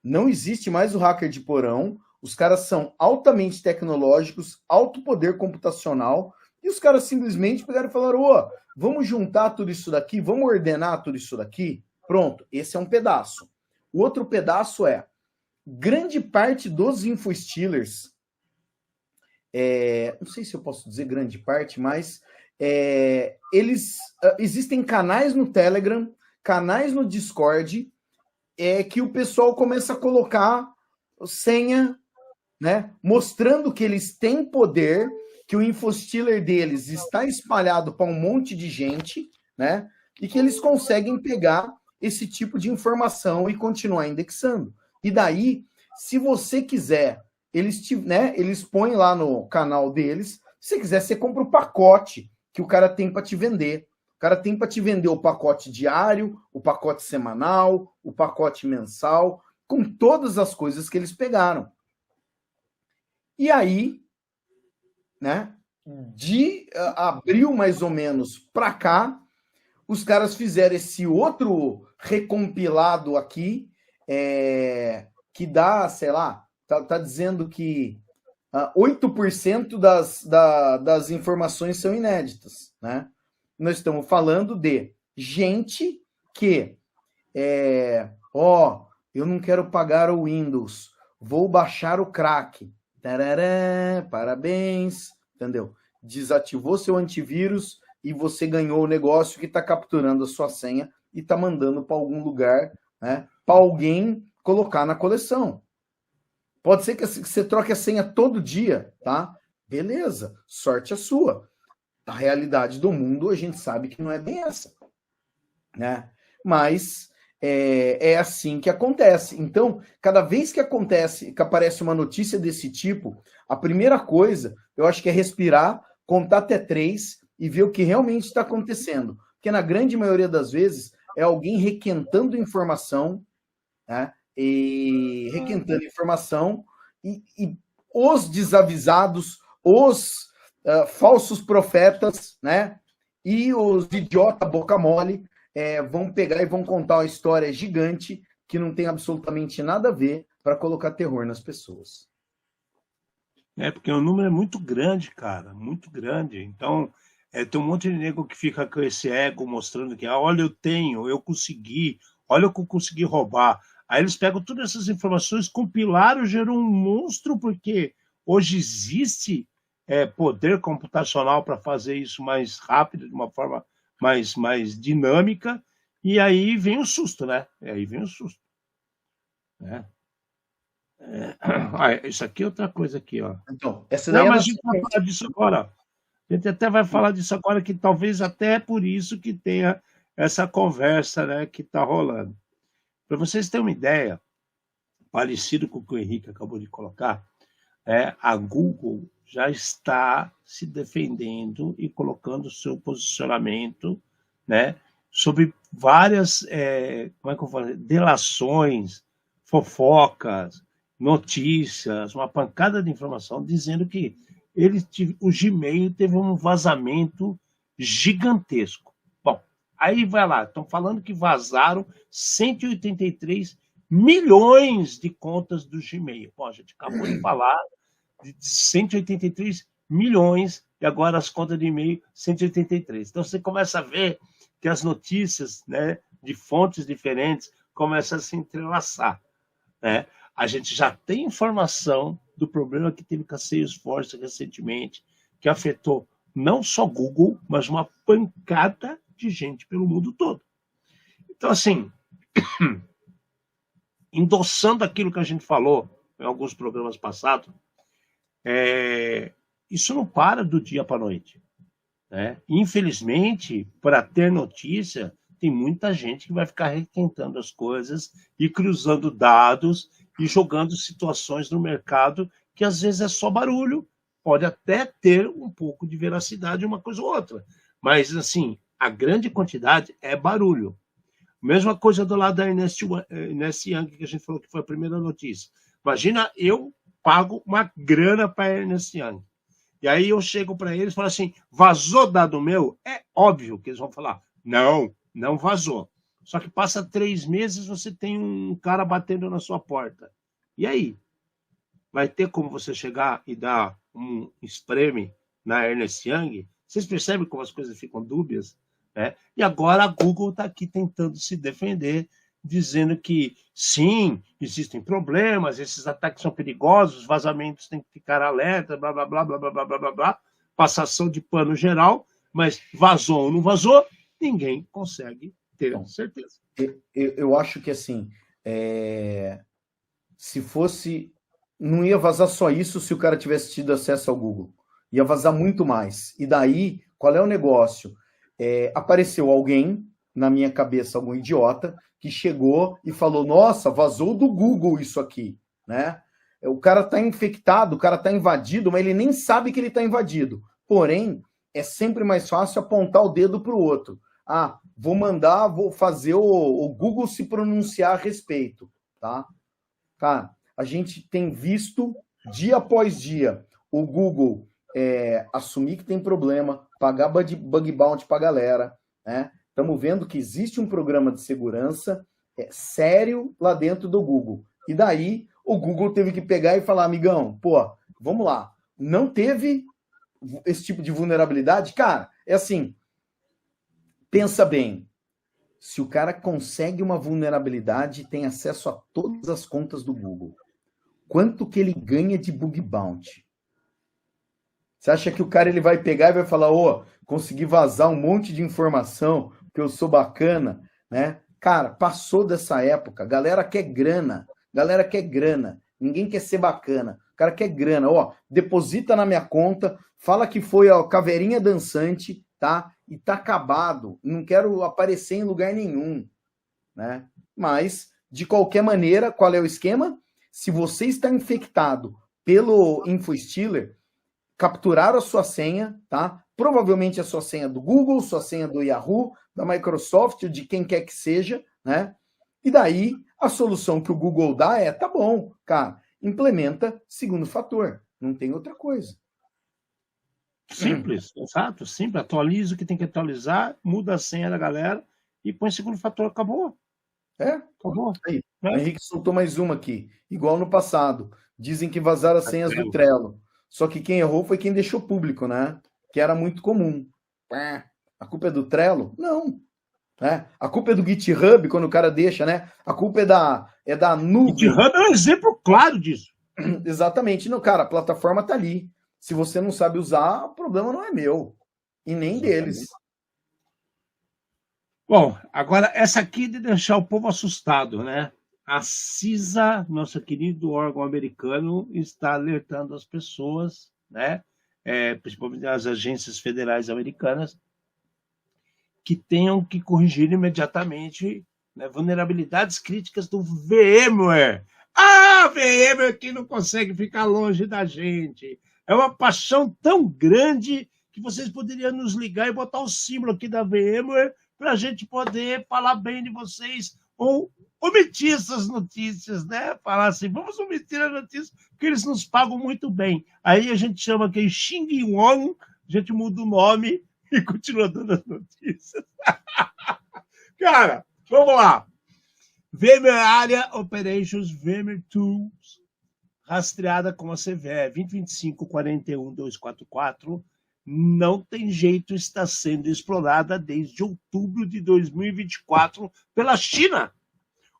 Não existe mais o hacker de porão. Os caras são altamente tecnológicos, alto poder computacional, e os caras simplesmente pegaram e falaram, vamos juntar tudo isso daqui, vamos ordenar tudo isso daqui. Pronto, esse é um pedaço. O outro pedaço é, grande parte dos infostealers, não sei se eu posso dizer grande parte, mas existem canais no Telegram, canais no Discord, que o pessoal começa a colocar senha, né, mostrando que eles têm poder, que o infostealer deles está espalhado para um monte de gente, né, e que eles conseguem pegar esse tipo de informação e continuar indexando. E daí, se você quiser, eles põem lá no canal deles, se você quiser, você compra o pacote que o cara tem para te vender. O cara tem para te vender o pacote diário, o pacote semanal, o pacote mensal, com todas as coisas que eles pegaram. E aí, né, de abril mais ou menos para cá, os caras fizeram esse outro recompilado aqui, que dá, sei lá, tá dizendo que 8% das informações são inéditas, né? Nós estamos falando de gente que eu não quero pagar o Windows, vou baixar o crack. Tarará, parabéns, entendeu? Desativou seu antivírus e você ganhou o negócio que está capturando a sua senha e está mandando para algum lugar, né? Para alguém colocar na coleção. Pode ser que você troque a senha todo dia, tá? Beleza, sorte a sua. A realidade do mundo, a gente sabe que não é bem essa, né? Mas é assim que acontece. Então, cada vez que aparece uma notícia desse tipo, a primeira coisa, eu acho que é respirar, contar até 3 e ver o que realmente está acontecendo. Porque na grande maioria das vezes é alguém requentando informação, né? E os desavisados, os falsos profetas, né? E os idiota boca mole vão pegar e vão contar uma história gigante que não tem absolutamente nada a ver para colocar terror nas pessoas. Porque o número é muito grande, cara, muito grande. Então, tem um monte de nego que fica com esse ego mostrando que, olha, eu consegui, olha o que eu consegui roubar. Aí eles pegam todas essas informações, compilaram, gerou um monstro, porque hoje existe poder computacional para fazer isso mais rápido, de uma forma mais dinâmica, e aí vem o susto, né? Aí vem o susto. Né? Isso aqui é outra coisa aqui, ó. Então, essa daí Não, mas a gente vai falar disso agora. A gente até vai falar disso agora, que talvez até é por isso que tenha essa conversa, né, que está rolando. Para vocês terem uma ideia, parecido com o que o Henrique acabou de colocar, a Google já está se defendendo e colocando seu posicionamento, né, sobre várias, como é que eu falo, delações, fofocas, notícias, uma pancada de informação dizendo que o Gmail teve um vazamento gigantesco. Bom, aí vai lá, estão falando que vazaram 183 milhões de contas do Gmail. Pô, a gente acabou de falar de 183 milhões e agora as contas de e-mail 183. Então você começa a ver que as notícias, né, de fontes diferentes começam a se entrelaçar. Né? A gente já tem informação do problema que teve com a Salesforce recentemente, que afetou não só Google, mas uma pancada de gente pelo mundo todo. Então, assim, endossando aquilo que a gente falou em alguns programas passados, isso não para do dia para a noite. Né? Infelizmente, para ter notícia, tem muita gente que vai ficar requentando as coisas e cruzando dados e jogando situações no mercado que às vezes é só barulho, pode até ter um pouco de veracidade uma coisa ou outra, mas assim, a grande quantidade é barulho. Mesma coisa do lado da Ernest Young, que a gente falou que foi a primeira notícia. Imagina, eu pago uma grana para a Ernest Young. E aí eu chego para eles e falo assim, vazou dado meu? É óbvio que eles vão falar, não vazou. Só que passa 3 meses, você tem um cara batendo na sua porta. E aí? Vai ter como você chegar e dar um espreme na Ernest Young? Vocês percebem como as coisas ficam dúbias? Né? E agora a Google está aqui tentando se defender, dizendo que sim, existem problemas, esses ataques são perigosos, vazamentos têm que ficar alerta, blá, blá, blá, blá, blá, blá, blá, blá, passação de pano geral, mas vazou ou não vazou, ninguém consegue ter certeza. Eu acho que, assim, se fosse... Não ia vazar só isso se o cara tivesse tido acesso ao Google. Ia vazar muito mais. E daí, qual é o negócio? Apareceu alguém, na minha cabeça, algum idiota, que chegou e falou, nossa, vazou do Google isso aqui, né? O cara está infectado, o cara está invadido, mas ele nem sabe que ele está invadido. Porém, é sempre mais fácil apontar o dedo para o outro. Ah, vou fazer o Google se pronunciar a respeito, tá? Cara, a gente tem visto, dia após dia, o Google assumir que tem problema, pagar bug bounty para a galera, né? Estamos vendo que existe um programa de segurança sério lá dentro do Google. E daí, o Google teve que pegar e falar, amigão, pô, vamos lá, não teve esse tipo de vulnerabilidade? Cara, é assim, pensa bem, se o cara consegue uma vulnerabilidade e tem acesso a todas as contas do Google, quanto que ele ganha de bug bounty? Você acha que o cara ele vai pegar e vai falar, consegui vazar um monte de informação, porque eu sou bacana, né? Cara, passou dessa época, galera quer grana, ninguém quer ser bacana, o cara quer grana, deposita na minha conta, fala que foi a caveirinha dançante, tá? E tá acabado, não quero aparecer em lugar nenhum, né? Mas, de qualquer maneira, qual é o esquema? Se você está infectado pelo InfoStealer, capturaram a sua senha, tá? Provavelmente a sua senha do Google, sua senha do Yahoo, da Microsoft, ou de quem quer que seja, né? E daí, a solução que o Google dá tá bom, cara, implementa segundo fator, não tem outra coisa. Simples, exato, simples. Atualiza o que tem que atualizar, muda a senha da galera e põe segundo fator, acabou. Acabou. Aí, o Henrique soltou mais uma aqui, igual no passado. Dizem que vazaram as senhas do Trello. Só que quem errou foi quem deixou público, né? Que era muito comum. A culpa é do Trello? Não. A culpa é do GitHub, quando o cara deixa, né? A culpa é da nuvem. GitHub é um exemplo claro disso. Exatamente. Não, cara, a plataforma tá ali. Se você não sabe usar, o problema não é meu e nem deles. Bom, agora essa aqui de deixar o povo assustado, né? A CISA, nosso querido órgão americano, está alertando as pessoas, né? Principalmente as agências federais americanas, que tenham que corrigir imediatamente, né, vulnerabilidades críticas do VMware. Ah, VMware que não consegue ficar longe da gente. É uma paixão tão grande que vocês poderiam nos ligar e botar o símbolo aqui da VMware para a gente poder falar bem de vocês ou omitir essas notícias, né? Falar assim, vamos omitir as notícias, porque eles nos pagam muito bem. Aí a gente chama aqui Xing Wong, a gente muda o nome e continua dando as notícias. Cara, vamos lá. VMware Area Operations VMware Tools, rastreada com a CVE 2025-41244, não tem jeito, está sendo explorada desde outubro de 2024 pela China.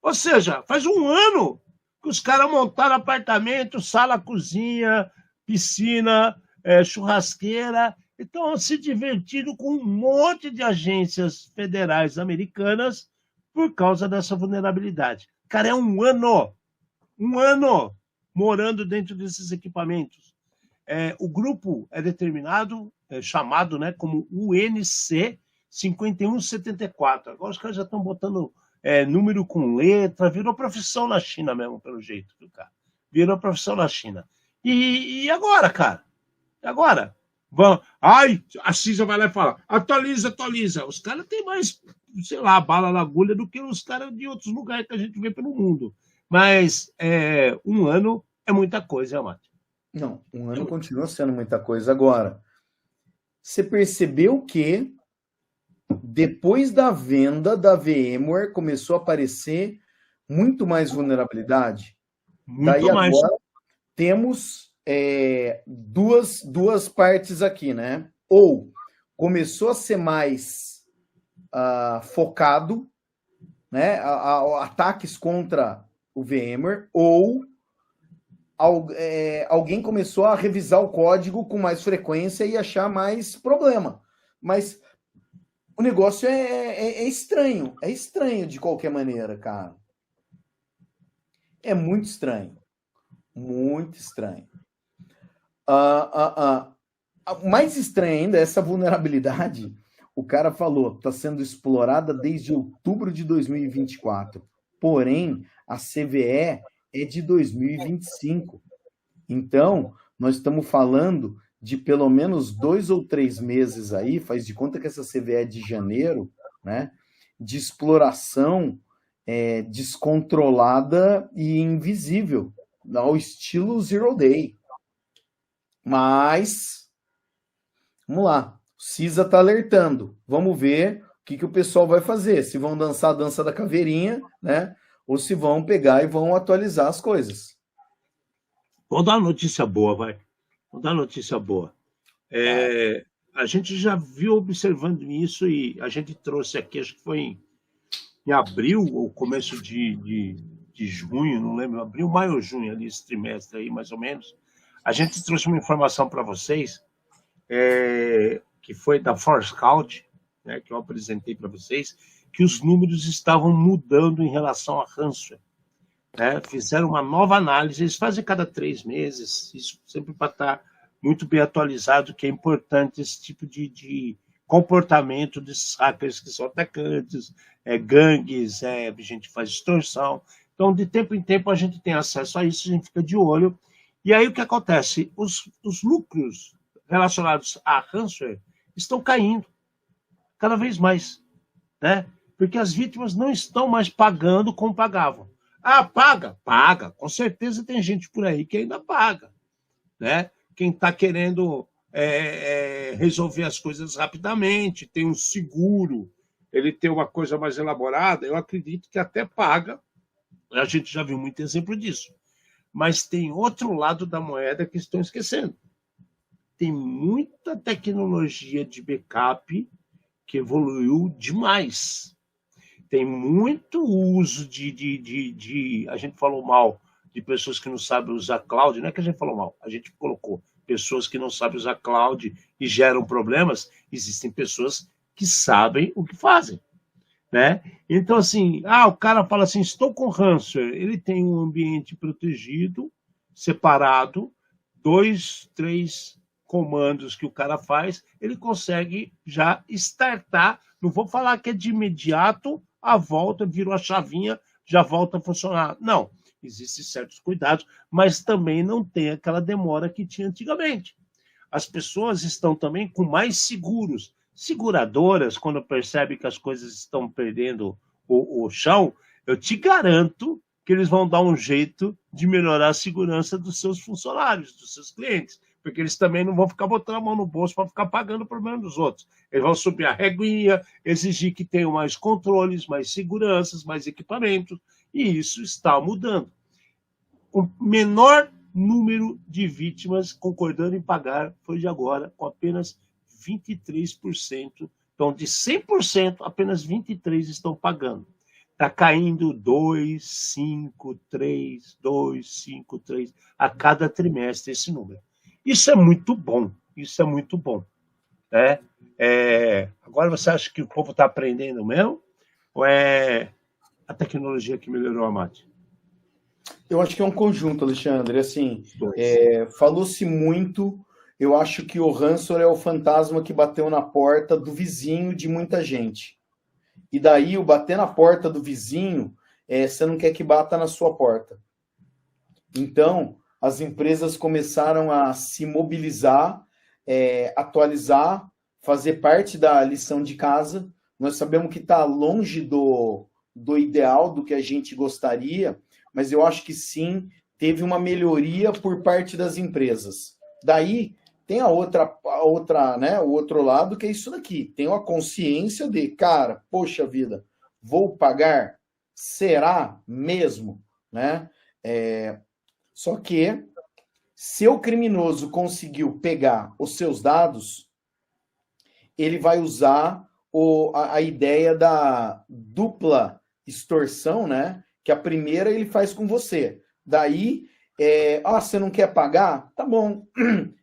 Ou seja, faz um ano que os caras montaram apartamento, sala, cozinha, piscina, churrasqueira, e estão se divertindo com um monte de agências federais americanas por causa dessa vulnerabilidade. Cara, é um ano morando dentro desses equipamentos. O grupo é determinado, chamado, né, como UNC 5174. Agora os caras já estão botando número com letra, virou profissão na China mesmo, pelo jeito, viu, cara? Virou profissão na China. E agora, cara? E agora? Ai, a CISA vai lá e fala, atualiza. Os caras têm mais, sei lá, bala na agulha do que os caras de outros lugares que a gente vê pelo mundo. Mas um ano é muita coisa, Amate. Não, um ano continua sendo muita coisa. Agora, você percebeu que depois da venda da VMware começou a aparecer muito mais vulnerabilidade? Daí mais. agora temos duas partes aqui, né? Ou começou a ser mais focado, né? Ataques contra o VMware, ou alguém começou a revisar o código com mais frequência e achar mais problema. Mas o negócio é estranho. É estranho de qualquer maneira, cara. É muito estranho. Muito estranho. Mais estranho ainda é essa vulnerabilidade. O cara falou, está sendo explorada desde outubro de 2024. Porém, a CVE é de 2025. Então, nós estamos falando de pelo menos 2 ou 3 meses aí, faz de conta que essa CVE é de janeiro, né, de exploração descontrolada e invisível, ao estilo Zero Day. Mas, vamos lá, o CISA está alertando, vamos ver o que o pessoal vai fazer, se vão dançar a dança da caveirinha, né, ou se vão pegar e vão atualizar as coisas. Vou dar uma notícia boa, vai. Vou dar uma notícia boa. A gente já viu observando isso e a gente trouxe aqui, acho que foi em abril ou começo de junho, não lembro, abril, maio ou junho, ali, esse trimestre aí, mais ou menos. A gente trouxe uma informação para vocês, que foi da Forescout, né, que eu apresentei para vocês, que os números estavam mudando em relação a ransomware. Fizeram uma nova análise, eles fazem cada 3 meses, isso sempre para estar muito bem atualizado, que é importante esse tipo de comportamento desses hackers que são atacantes, gangues, gente que faz extorsão. Então, de tempo em tempo, a gente tem acesso a isso, a gente fica de olho. E aí, o que acontece? Os lucros relacionados a ransomware estão caindo cada vez mais, né? Porque as vítimas não estão mais pagando como pagavam. Ah, paga? Paga. Com certeza tem gente por aí que ainda paga, né? Quem está querendo resolver as coisas rapidamente, tem um seguro, ele tem uma coisa mais elaborada, eu acredito que até paga. A gente já viu muito exemplo disso. Mas tem outro lado da moeda que estão esquecendo. Tem muita tecnologia de backup que evoluiu demais. Tem muito uso a gente falou mal de pessoas que não sabem usar cloud, não é que a gente falou mal, a gente colocou. pessoas que não sabem usar cloud e geram problemas, existem pessoas que sabem o que fazem, né? Então, assim, o cara fala assim, estou com ransomware, ele tem um ambiente protegido, separado, 2, 3 comandos que o cara faz, ele consegue já startar, não vou falar que é de imediato, a volta, virou a chavinha, já volta a funcionar. Não, existem certos cuidados, mas também não tem aquela demora que tinha antigamente. As pessoas estão também com mais seguros. Seguradoras, quando percebem que as coisas estão perdendo o chão, eu te garanto que eles vão dar um jeito de melhorar a segurança dos seus funcionários, dos seus clientes, porque eles também não vão ficar botando a mão no bolso para ficar pagando o problema dos outros. Eles vão subir a reguinha, exigir que tenham mais controles, mais seguranças, mais equipamentos, e isso está mudando. O menor número de vítimas concordando em pagar foi de agora, com apenas 23%. Então, de 100%, apenas 23% estão pagando. Está caindo 2, 5, 3, 2, 5, 3, a cada trimestre esse número. Isso é muito bom, isso é muito bom. Né? Agora você acha que o povo está aprendendo mesmo? Ou é a tecnologia que melhorou a mate? Eu acho que é um conjunto, Alexandre. Assim, falou-se muito. Eu acho que o ransomware é o fantasma que bateu na porta do vizinho de muita gente. E daí, o bater na porta do vizinho, você não quer que bata na sua porta. Então, as empresas começaram a se mobilizar, atualizar, fazer parte da lição de casa. Nós sabemos que está longe do ideal, do que a gente gostaria, mas eu acho que sim, teve uma melhoria por parte das empresas. Daí, tem a outra, né, o outro lado, que é isso daqui. Tem a consciência de, cara, poxa vida, vou pagar? Será mesmo? Né? Só que, se o criminoso conseguiu pegar os seus dados, ele vai usar a ideia da dupla extorsão, né? Que a primeira ele faz com você. Daí, você não quer pagar? Tá bom.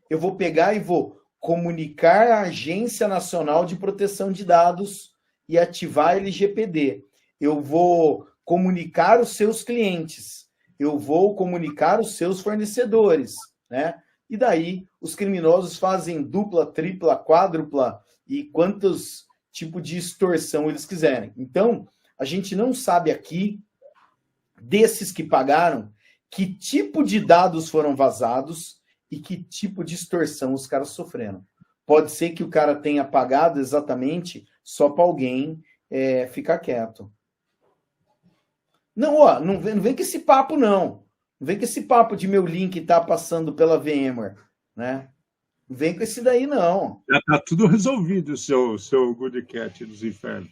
Eu vou pegar e vou comunicar à Agência Nacional de Proteção de Dados e ativar a LGPD. Eu vou comunicar os seus clientes. Eu vou comunicar os seus fornecedores, né? E daí, os criminosos fazem dupla, tripla, quádrupla e quantos tipos de extorsão eles quiserem. Então, a gente não sabe aqui, desses que pagaram, que tipo de dados foram vazados e que tipo de extorsão os caras sofreram. Pode ser que o cara tenha pagado exatamente só para alguém ficar quieto. Não, não vem com esse papo, não. Não vem com esse papo de meu link tá passando pela VMware, né? Não vem com esse daí, não. Já está tudo resolvido, o seu Good Cat dos infernos.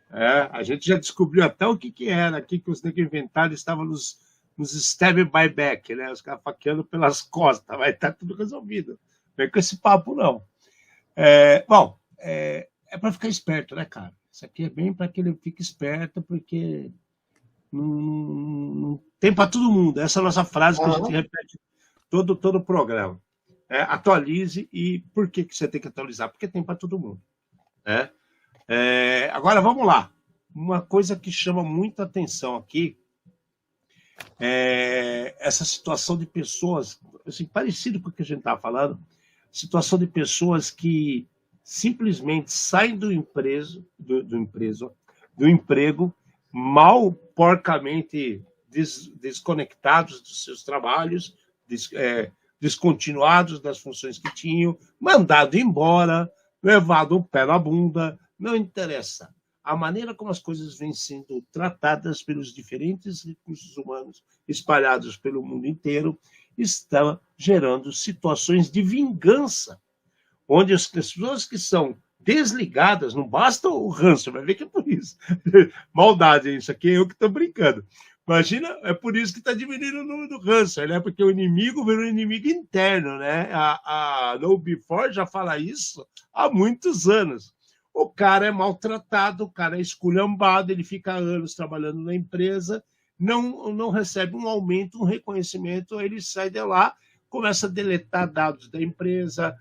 A gente já descobriu até o que era aqui, que os negros inventaram, estava nos stab by back, né? Os caras faqueando pelas costas, vai estar tudo resolvido. Não vem com esse papo, não. Bom, é para ficar esperto, né, cara? Isso aqui é bem para que ele fique esperto, porque não tem para todo mundo. Essa é a nossa frase que a gente repete todo o programa. Atualize, e por que você tem que atualizar? Porque tem para todo mundo. Né? Agora, vamos lá. Uma coisa que chama muita atenção aqui é essa situação de pessoas, assim, parecido com o que a gente estava falando, situação de pessoas que simplesmente saem do emprego mal, porcamente desconectados dos seus trabalhos, descontinuados das funções que tinham, mandado embora, levado o pé na bunda, não interessa. A maneira como as coisas vêm sendo tratadas pelos diferentes recursos humanos espalhados pelo mundo inteiro está gerando situações de vingança, onde as pessoas que são desligadas, não basta o ranço, vai ver que é por isso. Maldade, isso aqui é eu que estou brincando. Imagina, é por isso que está diminuindo o número do ranço, né? Porque o inimigo virou um inimigo interno, né? A KnowBe4 já fala isso há muitos anos. O cara é maltratado, o cara é esculhambado, ele fica anos trabalhando na empresa, não recebe um aumento, um reconhecimento, ele sai de lá começa a deletar dados da empresa,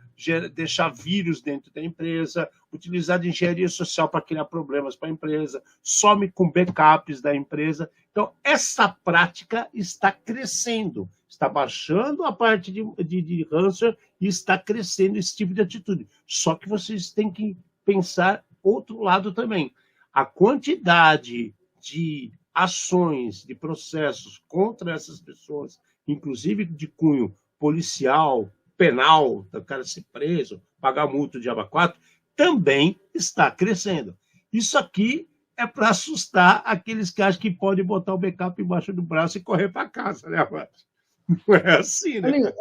deixar vírus dentro da empresa, utilizar de engenharia social para criar problemas para a empresa, some com backups da empresa. Então, essa prática está crescendo, está baixando a parte de ransomware e está crescendo esse tipo de atitude. Só que vocês têm que pensar outro lado também. A quantidade de ações, de processos contra essas pessoas, inclusive de cunho policial, penal, do cara ser preso, pagar multa de aba 4, também está crescendo. Isso aqui é para assustar aqueles que acham que pode botar o backup embaixo do braço e correr para casa, né, Márcio? Não é assim, né? Olha,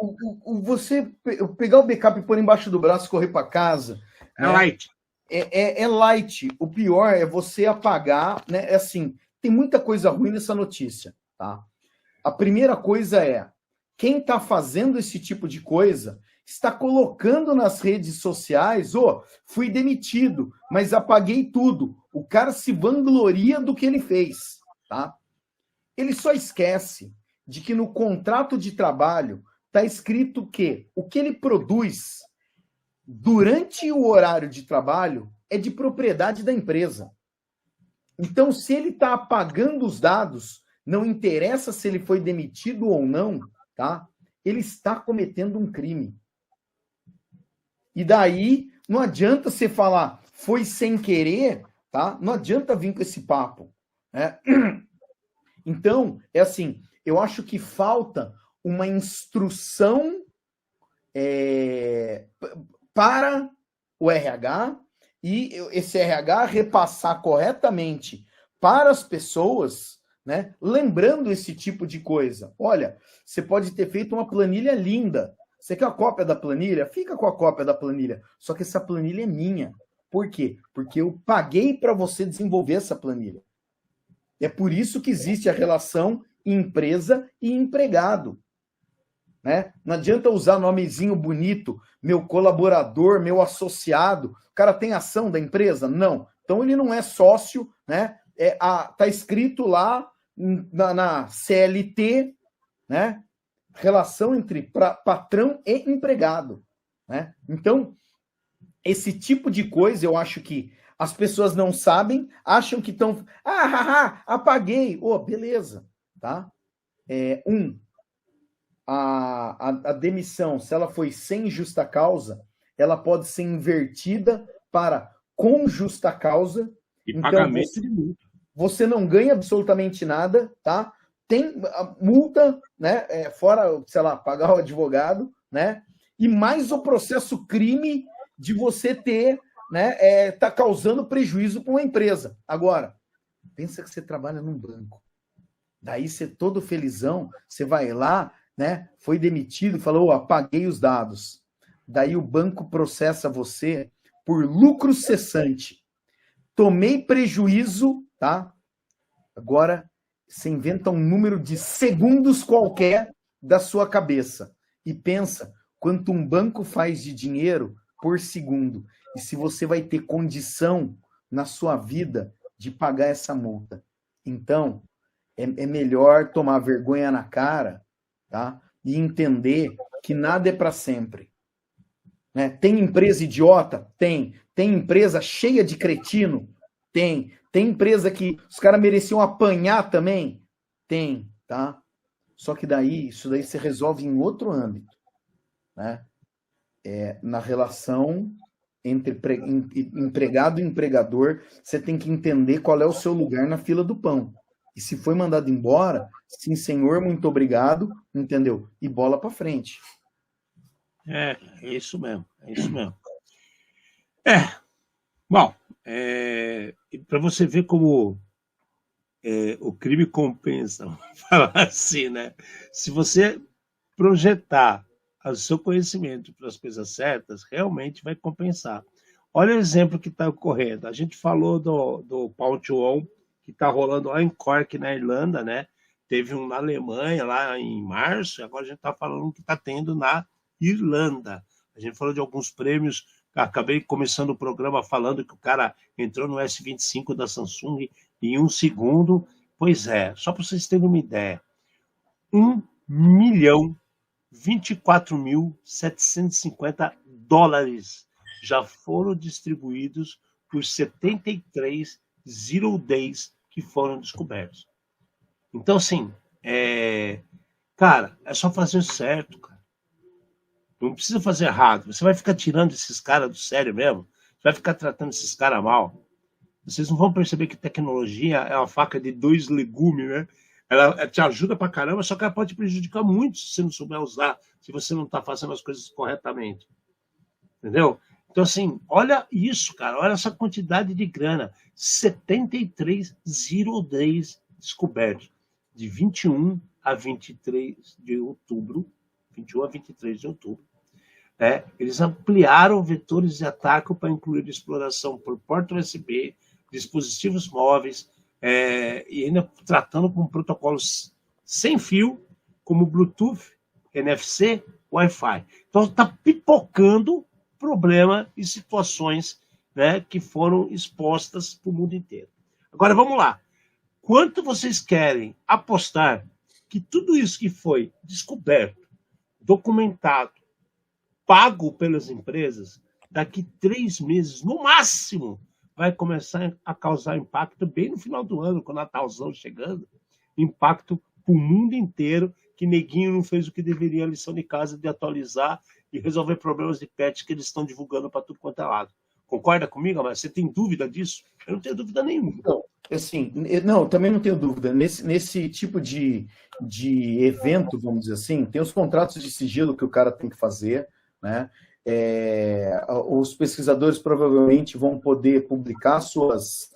você pegar o backup e pôr embaixo do braço e correr para casa... É light. É light. O pior é você apagar, né? É assim, tem muita coisa ruim nessa notícia, tá? A primeira coisa é, quem está fazendo esse tipo de coisa está colocando nas redes sociais, fui demitido, mas apaguei tudo. O cara se vangloria do que ele fez, tá? Ele só esquece de que no contrato de trabalho está escrito que o que ele produz durante o horário de trabalho é de propriedade da empresa. Então, se ele está apagando os dados, não interessa se ele foi demitido ou não, tá? Ele está cometendo um crime. E daí, não adianta você falar, foi sem querer, tá? Não adianta vir com esse papo, né? Então, é assim, eu acho que falta uma instrução para o RH e esse RH repassar corretamente para as pessoas, né? Lembrando esse tipo de coisa. Olha, você pode ter feito uma planilha linda. Você quer a cópia da planilha? Fica com a cópia da planilha. Só que essa planilha é minha. Por quê? Porque eu paguei para você desenvolver essa planilha. É por isso que existe a relação empresa e empregado. Né? Não adianta usar nomezinho bonito, meu colaborador, meu associado. O cara tem ação da empresa? Não. Então ele não é sócio, né? Tá escrito lá na CLT, né? Relação entre patrão e empregado, né? Então, esse tipo de coisa eu acho que as pessoas não sabem, acham que estão... apaguei. Beleza, tá? A demissão, se ela foi sem justa causa, ela pode ser invertida para com justa causa. E então, pagamento de multa. Você não ganha absolutamente nada, tá? Tem a multa, né? Fora, sei lá, pagar o advogado, né? E mais o processo crime de você ter, né? Tá causando prejuízo para uma empresa. Agora, pensa que você trabalha num banco. Daí você todo felizão, você vai lá, né? Foi demitido, falou, apaguei os dados. Daí o banco processa você por lucro cessante. Tomei prejuízo, tá? Agora você inventa um número de segundos qualquer da sua cabeça e pensa quanto um banco faz de dinheiro por segundo e se você vai ter condição na sua vida de pagar essa multa. Então, é melhor tomar vergonha na cara, tá? E entender que nada é para sempre. Né? Tem empresa idiota? Tem. Tem empresa cheia de cretino? Tem. Tem empresa que os caras mereciam apanhar também? Tem, tá? Só que isso daí se resolve em outro âmbito, né? Na relação entre empregado e empregador, você tem que entender qual é o seu lugar na fila do pão. E se foi mandado embora, sim, senhor, muito obrigado, entendeu? E bola para frente. É isso mesmo, é isso mesmo. Bom, para você ver como o crime compensa, vamos falar assim, né? Se você projetar o seu conhecimento para as coisas certas, realmente vai compensar. Olha o exemplo que está ocorrendo. A gente falou do Pound One, que está rolando lá em Cork, na Irlanda, né? Teve um na Alemanha, lá em março, e agora a gente está falando que está tendo na Irlanda. A gente falou de alguns prêmios, acabei começando o programa falando que o cara entrou no S25 da Samsung em 1 segundo. Pois é, só para vocês terem uma ideia, 1,25 milhão $24.750 já foram distribuídos por 73 Zero Days que foram descobertos. Então, assim, cara, é só fazer certo, cara. Não precisa fazer errado. Você vai ficar tirando esses caras do sério mesmo? Você vai ficar tratando esses caras mal? Vocês não vão perceber que tecnologia é uma faca de dois legumes, né? Ela te ajuda pra caramba, só que ela pode prejudicar muito se você não souber usar, se você não tá fazendo as coisas corretamente. Entendeu? Então, assim, olha isso, cara. Olha essa quantidade de grana. 73 Zero Days descobertos. De 21 a 23 de outubro. 21 a 23 de outubro. Eles ampliaram vetores de ataque para incluir exploração por porta USB, dispositivos móveis, e ainda tratando com protocolos sem fio, como Bluetooth, NFC, Wi-Fi. Então, está pipocando problema e situações, né, que foram expostas para o mundo inteiro. Agora, vamos lá. Quanto vocês querem apostar que tudo isso que foi descoberto, documentado, pago pelas empresas, daqui 3 meses, no máximo, vai começar a causar impacto bem no final do ano, com o Natalzão chegando, impacto para o mundo inteiro, que neguinho não fez o que deveria, a lição de casa de atualizar e resolver problemas de patch que eles estão divulgando para tudo quanto é lado. Concorda comigo, mas você tem dúvida disso? Eu não tenho dúvida nenhuma. Então, assim, não, também não tenho dúvida. Nesse tipo de evento, vamos dizer assim, tem os contratos de sigilo que o cara tem que fazer, né? Os pesquisadores provavelmente vão poder publicar suas...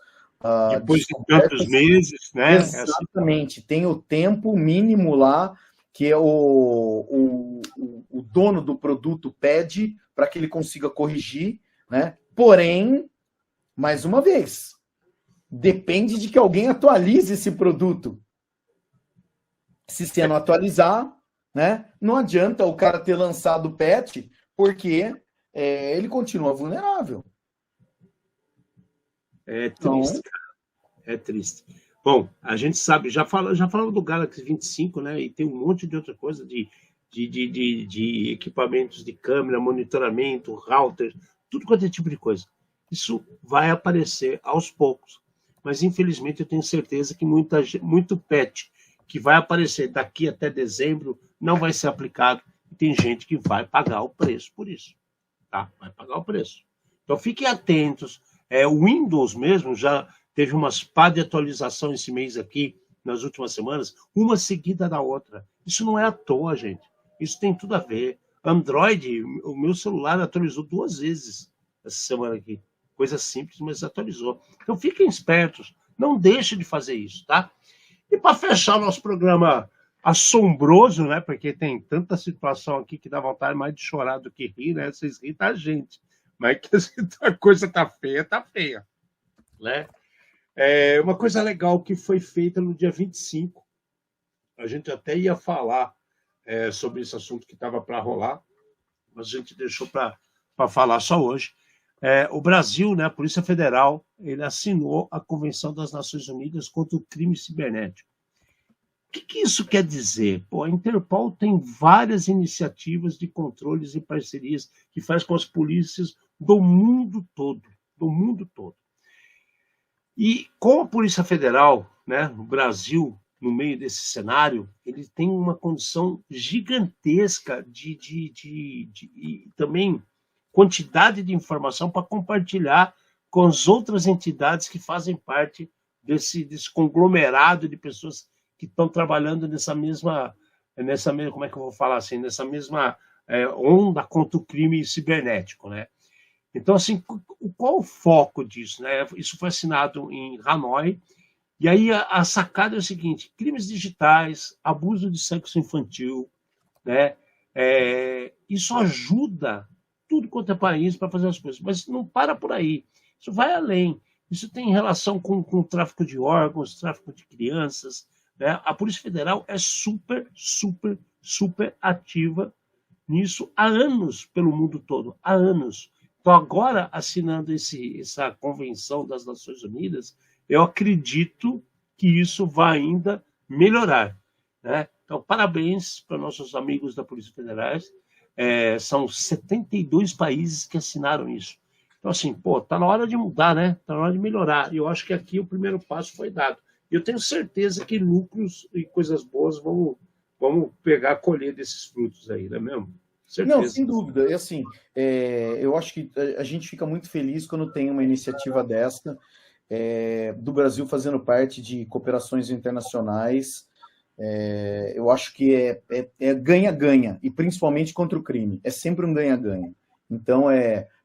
depois de tantos meses, né? Exatamente. Tem o tempo mínimo lá que é o dono do produto pede para que ele consiga corrigir, né? Porém, mais uma vez, depende de que alguém atualize esse produto. Se você não atualizar, né, não adianta o cara ter lançado o patch, porque ele continua vulnerável. É triste, cara. É triste. Bom, a gente sabe, já falamos do Galaxy 25, né? E tem um monte de outra coisa de equipamentos de câmera, monitoramento, router, tudo quanto é tipo de coisa. Isso vai aparecer aos poucos. Mas, infelizmente, eu tenho certeza que muito patch que vai aparecer daqui até dezembro não vai ser aplicado. E tem gente que vai pagar o preço por isso. Tá? Vai pagar o preço. Então, fiquem atentos. O Windows mesmo já teve umas pá de atualização esse mês aqui, nas últimas semanas, uma seguida da outra. Isso não é à toa, gente. Isso tem tudo a ver. Android, o meu celular atualizou 2 vezes essa semana aqui. Coisa simples, mas atualizou. Então, fiquem espertos. Não deixem de fazer isso, tá? E para fechar o nosso programa assombroso, né? Porque tem tanta situação aqui que dá vontade mais de chorar do que rir, né? Vocês riem da gente. Mas que a coisa tá feia, né? Uma coisa legal que foi feita no dia 25, a gente até ia falar sobre esse assunto que estava para rolar, mas a gente deixou para falar só hoje. O Brasil, né, a Polícia Federal, ele assinou a Convenção das Nações Unidas contra o Crime Cibernético. O que isso quer dizer? Pô, a Interpol tem várias iniciativas de controles e parcerias que faz com as polícias do mundo todo, E com a Polícia Federal, né, o Brasil, no meio desse cenário, ele tem uma condição gigantesca e também quantidade de informação para compartilhar com as outras entidades que fazem parte desse conglomerado de pessoas que estão trabalhando nessa mesma, como é que eu vou falar assim, nessa mesma onda contra o crime cibernético, né? Então, assim, qual o foco disso, né? Isso foi assinado em Hanoi, e aí a sacada é o seguinte: crimes digitais, abuso de sexo infantil, né? Isso ajuda tudo quanto é país para fazer as coisas, mas não para por aí. Isso vai além. Isso tem relação com o tráfico de órgãos, tráfico de crianças, né? A Polícia Federal é super ativa nisso há anos pelo mundo todo, há anos. Então, agora, assinando essa Convenção das Nações Unidas, eu acredito que isso vai ainda melhorar, né? Então, parabéns para nossos amigos da Polícia Federal. São 72 países que assinaram isso. Então, assim, tá na hora de mudar, né? Tá na hora de melhorar. E eu acho que aqui o primeiro passo foi dado. E eu tenho certeza que lucros e coisas boas vamos colher desses frutos aí, não é mesmo? Certeza. Não, sem dúvida. E assim, eu acho que a gente fica muito feliz quando tem uma iniciativa dessa, do Brasil fazendo parte de cooperações internacionais. Eu acho que é ganha-ganha, e principalmente contra o crime. É sempre um ganha-ganha. Então,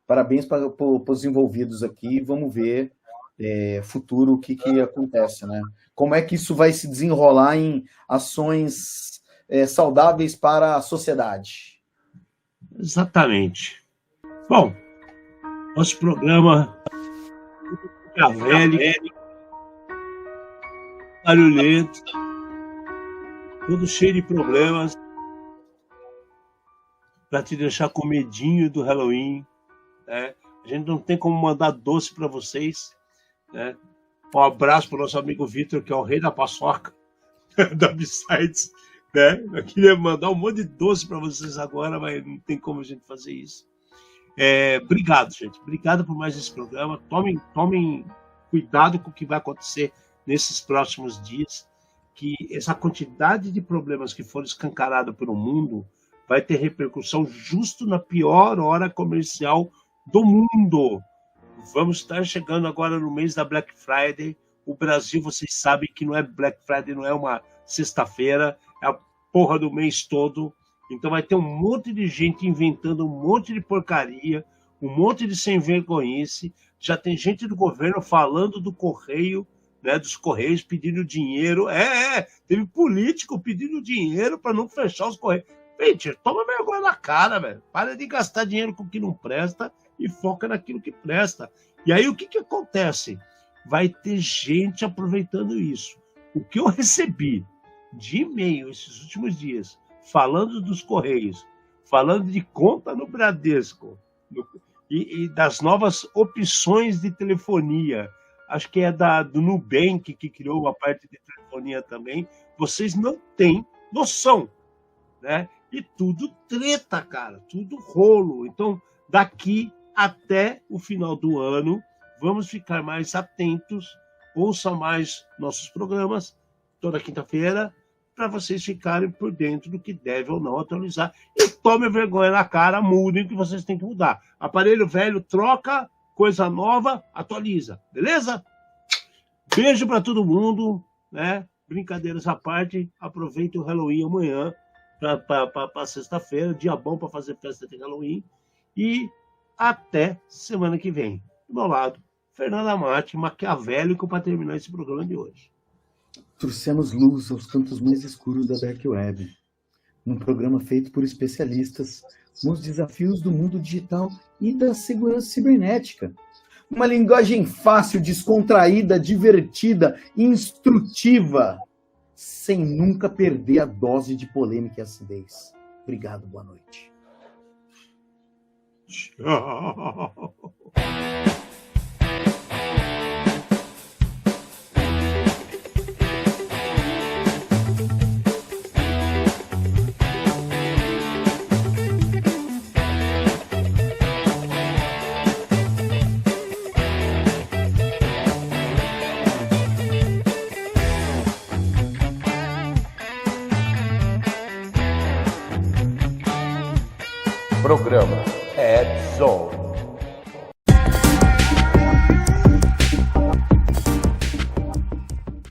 parabéns para os envolvidos aqui. Vamos ver futuro o que acontece, né? Como é que isso vai se desenrolar em ações saudáveis para a sociedade. Exatamente. Bom, nosso programa velho, barulhento, todo cheio de problemas, para te deixar com medinho do Halloween, né? A gente não tem como mandar doce para vocês, né? Um abraço para o nosso amigo Vitor, que é o rei da paçoca da B-Sides, né? Eu queria mandar um monte de doce para vocês agora, mas não tem como a gente fazer isso. Obrigado, gente. Obrigado por mais esse programa. Tomem cuidado com o que vai acontecer nesses próximos dias, que essa quantidade de problemas que foram escancarados pelo mundo vai ter repercussão justo na pior hora comercial do mundo. Vamos estar chegando agora no mês da Black Friday. O Brasil, vocês sabem que não é Black Friday, não é uma sexta-feira, é a porra do mês todo. Então vai ter um monte de gente inventando um monte de porcaria, um monte de sem-vergonhice. Já tem gente do governo falando do correio, né, dos correios pedindo dinheiro. Teve político pedindo dinheiro para não fechar os correios. Gente, toma vergonha na cara, velho. Para de gastar dinheiro com o que não presta e foca naquilo que presta. E aí o que acontece? Vai ter gente aproveitando isso. O que eu recebi de e-mail esses últimos dias, falando dos Correios, falando de conta no Bradesco e das novas opções de telefonia, acho que é do Nubank que criou a parte de telefonia também, vocês não têm noção, né? E tudo treta, cara, tudo rolo. Então, daqui até o final do ano, vamos ficar mais atentos, ouçam mais nossos programas toda quinta-feira, para vocês ficarem por dentro do que deve ou não atualizar. E tome vergonha na cara, mudem o que vocês têm que mudar. Aparelho velho, troca, coisa nova, atualiza. Beleza? Beijo para todo mundo, né? Brincadeiras à parte, aproveite o Halloween amanhã, para sexta-feira, dia bom para fazer festa de Halloween. E até semana que vem. Do meu lado, Fernando Amati, maquiavélico, para terminar esse programa de hoje. Trouxemos luz aos cantos mais escuros da Dark Web, num programa feito por especialistas nos desafios do mundo digital e da segurança cibernética. Uma linguagem fácil, descontraída, divertida, instrutiva, sem nunca perder a dose de polêmica e acidez. Obrigado, boa noite. Tchau. Programa Ed Zone.